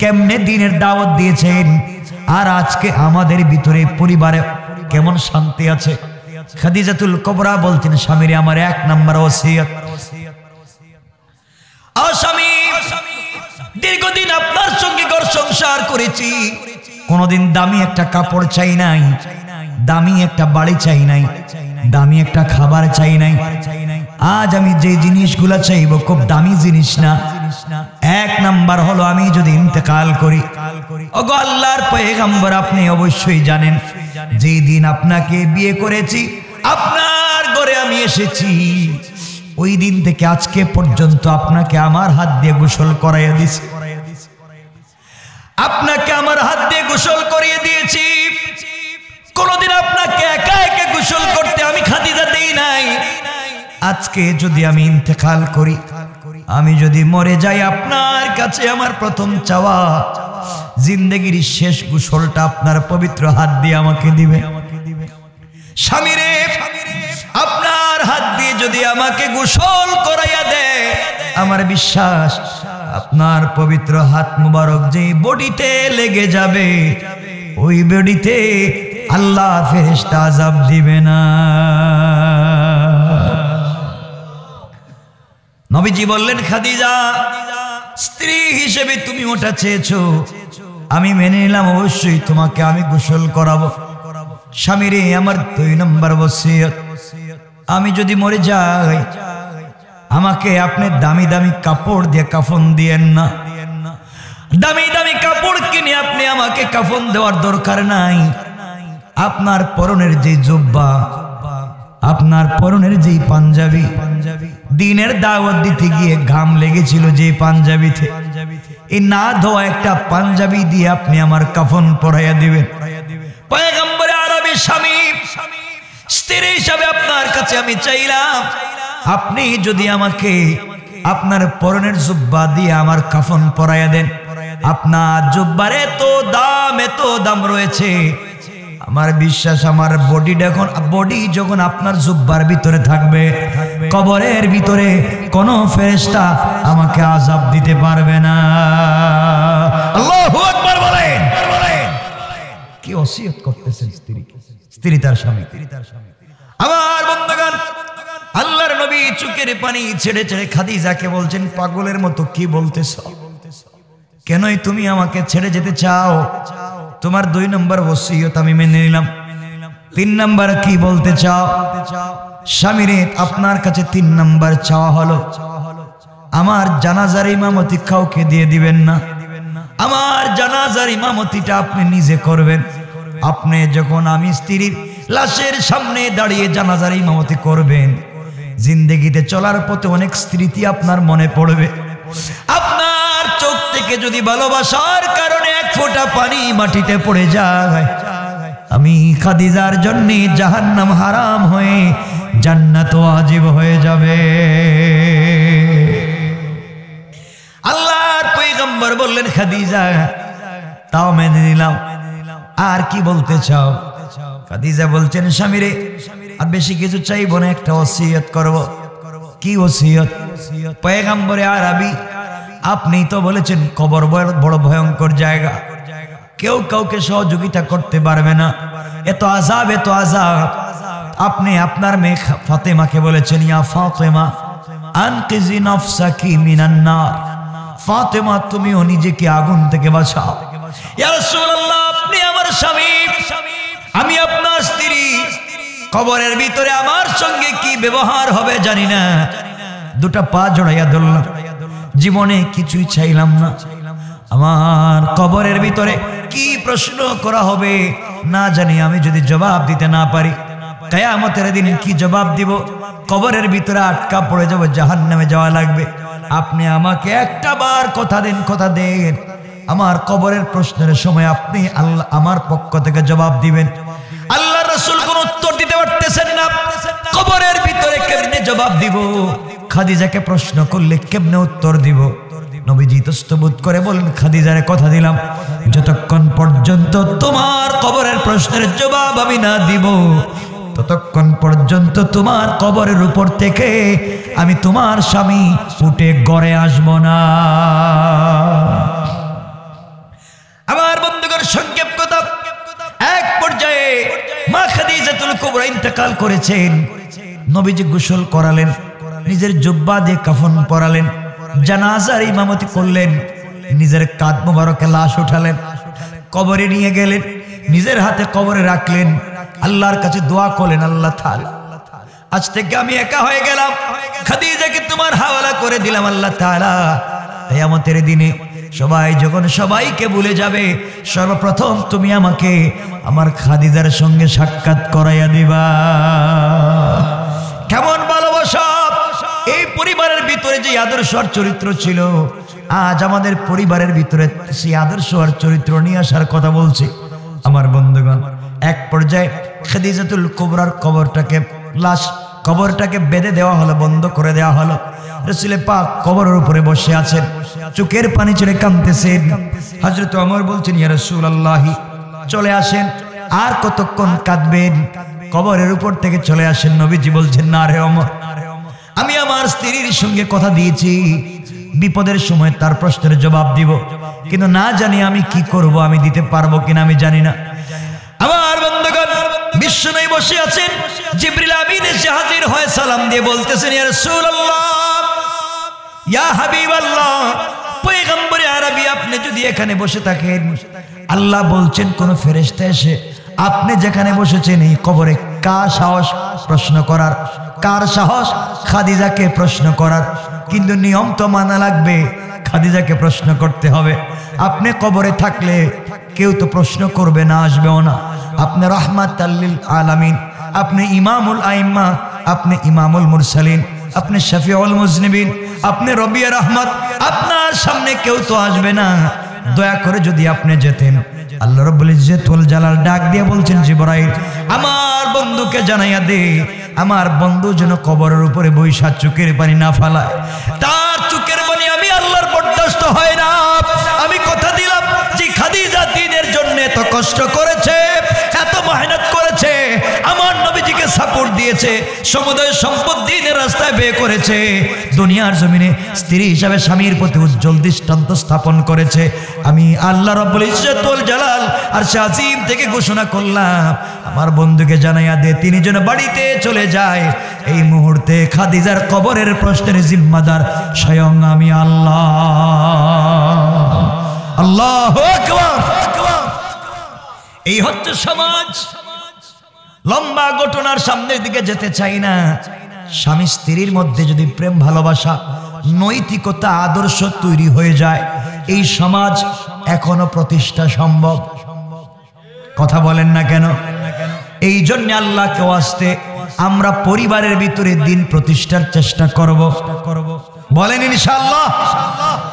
Speaker 1: কেমনে দ্বীনের দাওয়াত দিয়েছেন, আর আজকে আমাদের ভিতরে পরিবারে কেমন শান্তি আছে। খাদিজাতুল কুবরা বলতেন, স্বামীরে, আমার 1 নম্বর ওসিয়ত, ও স্বামী, দীর্ঘদিন আপনার সঙ্গে ঘর সংসার করেছি, কোনদিন দামি একটা কাপড় চাই নাই, দামি একটা বাড়ি চাই নাই, দামি একটা খাবার চাই নাই। আজ আমি যে জিনিসগুলা চাইবো খুব দামি জিনিস না। 1 নাম্বার হলো, আমি যদি ইন্তেকাল করি, ওগো আল্লাহর পয়গম্বর, আপনি অবশ্যই জানেন, যেই দিন আপনাকে বিয়ে করেছি, আপনার ঘরে আমি এসেছি, ওই দিন থেকে আজকে পর্যন্ত আপনাকে আমার হাত দিয়ে গোসল করাইয়া দিয়েছি, আপনাকে আমার হাত দিয়ে গোসল করিয়ে দিয়েছি। কোনদিন আপনাকে একা একা গোসল করতে আমি খাদিজা দেই নাই। আজ আজকে যদি আমি ইন্তেকাল করি, আমি যদি মরে যাই, আপনার কাছে আমার প্রথম চাওয়া জিন্দেগির শেষ গোসলটা আপনার পবিত্র হাত দিয়ে আমাকে দিবে। স্বামী রে, আপনার হাত দিয়ে যদি আমাকে গোসল করাইয়া দেয়, আমার বিশ্বাস আপনার পবিত্র হাত মুবারক যে বডিতে লেগে যাবে, ওই বডিতে আল্লাহ ফেরেশতা আযাব দিবে না। নবীজি বললেন, খাদিজা স্ত্রী হিসেবে তুমি ওটা চেয়েছো, আমি মেনে নিলাম, অবশ্যই তোমাকে আমি গোসল করাবো। স্বামী রে, আমার 2 নম্বর ওসিয়ত, আমি যদি মরে যাই, আমাকে আপনি দামি দামি কাপড় দিয়ে কাফন দিয়েন না। দামি দামি কাপড় কিনে আপনি আমাকে কাফন দেওয়ার দরকার নাই। আপনার পরনের যে জুব্বা, আপনার পরনের যে পাঞ্জাবি, দিনের দাওয়াত দিতে গিয়ে ঘাম লেগেছিল যে পাঞ্জাবিতে, এই না ধোয়া একটা পাঞ্জাবি দিয়ে আপনি আমার কাফন পরাইয়া দিবেন। পয়গম্বর আরবি স্বামী স্ত্রী হিসাবে আপনার কাছে আমি চাইলাম, আপনি যদি আমাকে আপনার পরনের জুব্বা দিয়ে আমার কাফন পরাইয়া দেন। আপনার জুব্বার এত দাম রয়েছে, আমার বিশ্বাস আমার বডি যখন আপনার জুব্বার ভিতরে থাকবে, কবরের ভিতরে কোনো ফেরেশতা আমাকে আযাব দিতে পারবে না। আল্লাহু আকবার বলেন। কি ওসিয়ত করতেছেন স্ত্রী তার স্বামী। আমার বন্ধুগণ, আল্লাহর নবী চোখের পানি ছেড়ে ছেড়ে খাদিজাকে বলছেন, পাগলের মতো কি বলতেছ? কেনই তুমি আমাকে ছেড়ে যেতে চাও? তোমার 2 নম্বর ওসিয়ত আমি মেনে নিলাম। 3 নম্বর কি বলতে চাও? স্বামীরে, আপনার কাছে 3 নম্বর চাওয়া হলো, আমার জানাজার ইমামতি কাউকে দিয়ে দিবেন না। আমার জানাজার ইমামতিটা আপনি নিজে করবেন। আপনি যখন আমি স্ত্রীর লাশের সামনে দাঁড়িয়ে জানাজার ইমামতি করবেন, জিন্দেগিতে চলার পথে অনেক স্মৃতি আপনার মনে পড়বে। আপনার চোখ থেকে যদি ভালোবাসার কারণে 1 ফোঁটা পানি মাটিতে পড়ে যায়, আমি খাদিজার জন্য জাহান্নাম হারাম হয়ে জান্নাত ওয়াজিব হয়ে যাবে। আল্লাহর পয়গম্বর বললেন, খাদিজা তাও মেনে নিলাম, আর কি বলতে চাও? খাদিজা বলছেন, স্বামীরে আর বেশি কিছু চাইবো না, একটা ওসিয়ত করব। কি ওসিয়ত? পয়গম্বরে আরবি, আপনি তো বলেছেন কবর বড় ভয়ঙ্কর জায়গা, কেউ কাউকে সহযোগিতা করতে পারবে না, এত আযাব এত আযাব। আপনি আপনার মেয়ে ফাতেমাকে বলেছেন, ইয়া ফাতেমা আনকিজি নাফসাকি মিনান নার, ফাতেমা তুমিও নিজেকে আগুন থেকে বাঁচাও। ইয়া রাসূলুল্লাহ, আপনি আমার স্বামী, আমি আপনার স্ত্রী, কবরের ভিতরে আমার সঙ্গে কি ব্যবহার হবে জানি না। 2টা পা জড়াইয়া ধরলাম, জীবনে কিছুই চাইলাম না। আমার কবরের ভিতরে কি প্রশ্ন করা হবে না জানি, আমি যদি জবাব দিতে না পারি, কিয়ামতের দিন কি জবাব দিব? কবরের ভিতরে আটকা পড়ে যাব, জাহান্নামে যাওয়া লাগবে। আপনি আমাকে একটা বার কথা দেন, আমার কবরের প্রশ্নের সময় আপনি আল্লাহ আমার পক্ষ থেকে জবাব দিবেন। আল্লাহ রাসূল কোন উত্তর দিতে পারতেছেন না, কবরের ভিতরে কেমনে জবাব দিব? খাদিজাকে প্রশ্ন করলে কেমনে উত্তর দিব? নবীজি তস্তবোধ করে বলেন, খাদিজারে কথা দিলাম, যতক্ষণ পর্যন্ত তোমার কবরের প্রশ্নের জবাব আমি না দিব, ততক্ষণ পর্যন্ত তোমার কবরের উপর থেকে আমি তোমার স্বামী উঠে ঘরে আসব না। আমার বন্ধুগণ, সংক্ষেপ কথা, এক পর্যায়ে মা খাদিজাতুল কুবরা ইন্তেকাল করেছেন। নবীজি গোসল করালেন, নিজের জুব্বা দিয়ে কাফন পরালেন, জানাজার ইমামতি করলেন, নিজের কাঁধ মোবারকে লাশ উঠালেন, কবরে নিয়ে গেলেন, নিজের হাতে কবরে রাখলেন, আল্লাহর কাছে দোয়া করলেন, আল্লাহ তাআলা আজ থেকে আমি একা হয়ে গেলাম, খাদিজাকে তোমার হাওয়ালা করে দিলাম। আল্লাহ তাআলা কিয়ামতের দিনে সবাই যখন সবাইকে ভুলে যাবে, সর্বপ্রথম তুমি আমাকে আমার খাদিজার সঙ্গে সাক্ষাৎ করাইয়া দিবা। কেমন ভালোবাসা! এই পরিবারের ভিতরে যে আদর্শ আর চরিত্র ছিল, আজ আমাদের পরিবারের ভিতরে সেই আদর্শ আর চরিত্র নিয়ে আসার কথা বলছি। আমার বন্ধুগণ, এক পর্যায়ে খাদিজাতুল কুবরার কবরটাকে লাশ কবরটাকে বেঁধে দেওয়া হলো, বন্ধ করে দেওয়া হলো। রাসূল পাক কবরের উপরে বসে আছেন, চোখের পানি ছেড়ে কাঁদতেছেন। হযরত ওমর বলছেন, ইয়া রাসূলুল্লাহ, চলে আসেন। আর কতক্ষণ কাঁদবেন? কবরের উপর থেকে চলে আসেন। নবীজি বলছেন, না রে ওমর, আমি আমার স্ত্রীর সঙ্গে কথা দিয়েছি বিপদের সময় তার প্রশ্নের জবাব দিব, কিন্তু না জানি আমি কি করব, আমি দিতে পারবো কিনা আমি জানি না। আমার বন্ধুগণ, বিশ্বনবী বসে আছেন, জিবরিল আমিন এসে হাজির হয়ে সালাম দিয়ে বলতেছেন, ইয়া রাসূলুল্লাহ, ইয়া হাবিবাল্লাহ, পয়গম্বরে আরবি, আপনি যদি এখানে বসে থাকেন, আল্লাহ বলছেন কোন ফেরেশতা এসে আপনি যেখানে বসেছেন এই কবরে কার সাহস প্রশ্ন করার, কার সাহস খাদিজাকে প্রশ্ন করার, কিন্তু নিয়ম তো মানা লাগবে, খাদিজাকে প্রশ্ন করতে হবে। আপনি কবরে থাকলে কেউ তো প্রশ্ন করবে না, আসবেও না। আপনি রাহমাতাল লিল আলামিন, আপনি ইমামুল আইম্মা, আপনি ইমামুল মুরসালিন, আপনি শফিউল মুজনিবিন, আপনি রবিউর রহমত, আপনার সামনে কেউ তো আসবে না। দয়া করে যদি আপনি যেতেন। আল্লাহ রাব্বুল ইজ্জত ওয়াল জালাল ডাক দিয়ে বলছেন, জিবরাইল, আমার বন্ধুকে জানাইয়া দে, আমার বন্ধু যেন কবরের উপরে বৈশা চোখের পানি না ফালায়। তার চোখের পানি আমি আল্লাহর বরদাস্ত হয় না। আমি কথা দিলাম যে খাদিজা দ্বীনের জন্য এত কষ্ট করেছে, এত মেহনত করেছে, আমার নবীজিকে সাপোর্ট দিয়েছে, সমুদয় সম্পদ দ্বীনের রাস্তায় ব্যয় করেছে, দুনিয়ার জমিনে স্ত্রী হিসাবে স্বামীর প্রতি উজ্জ্বল দৃষ্টান্ত স্থাপন করেছে। আমি আল্লাহ রাব্বুল ইজ্জত ওয়াল জালাল আরশে আজিম থেকে ঘোষণা করলাম, আমার বন্ধুকে জানাইয়া দে, তিনি যেন বাড়িতে চলে যায়। এই মুহূর্তে খাদিজার কবরের প্রশ্নের জিম্মাদার স্বয়ং আমি আল্লাহ। আল্লাহু আকবার। এই হচ্ছে সমাজ। লম্বা ঘটনার সামনের দিকে যেতে চাই না। স্বামী স্ত্রীর মধ্যে যদি প্রেম, ভালোবাসা, নৈতিকতা, আদর্শ তৈরি হয়ে যায়, এই সমাজ এখনো প্রতিষ্ঠা সম্ভব। কথা বলেন না কেন? এই জন্য আল্লাহকে ওয়াস্তে আমরা পরিবারের ভিতরে দিন প্রতিষ্ঠার চেষ্টা করব। বলেন ইনশাআল্লাহ,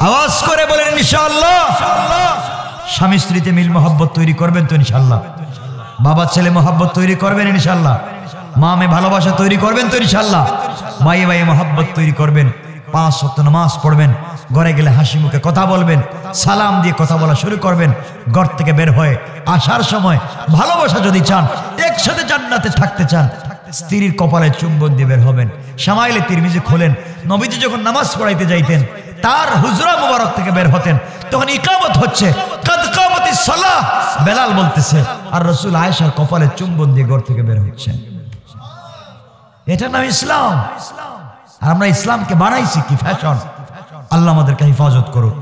Speaker 1: আওয়াজ করে বলেন ইনশাআল্লাহ। স্বামী স্ত্রীতে মিল মহব্বত তৈরি করবেন তো ইনশাআল্লাহ? বাবা ছেলে মহব্বত তৈরি করবেন ইনশাআল্লাহ? মা মেয়ে ভালোবাসা তৈরি করবেন তো ইনশাআল্লাহ? ভাই ভাই মহব্বত তৈরি করবেন, 5 ওয়াক্ত নামাজ পড়বেন, ঘরে গেলে হাসি মুখে কথা বলবেন, সালাম দিয়ে কথা বলা শুরু করবেন, ঘর থেকে বের হয়ে আসার সময় ভালোবাসা যদি চান, একসাথে জান্নাতে থাকতে চান, স্ত্রীর কপালে চুম্বন দিয়ে বের হবেন। শামাইলে তিরমিজি খোলেন, নবীজি যখন নামাজ পড়াইতে যাইতেন তার হুজরা মুবারক থেকে বের হতেন, তখন ইকামত হচ্ছে, কাদ কামাতিস সালাহ, বেলাল বলতেছে, আর রাসূল আয়েশার কপালে চুম্বন দিয়ে ঘর থেকে বের হচ্ছেন। এটা নাম ইসলাম। আর আমরা ইসলামকে বানাইছি কি ফ্যাশন। আল্লাহ আমাদেরকে হেফাজত করুক।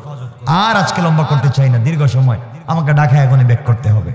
Speaker 1: আর আজকে লম্বা করতে চাই না, দীর্ঘ সময় আমাকে ঢাকা এখনই ব্যাক করতে হবে।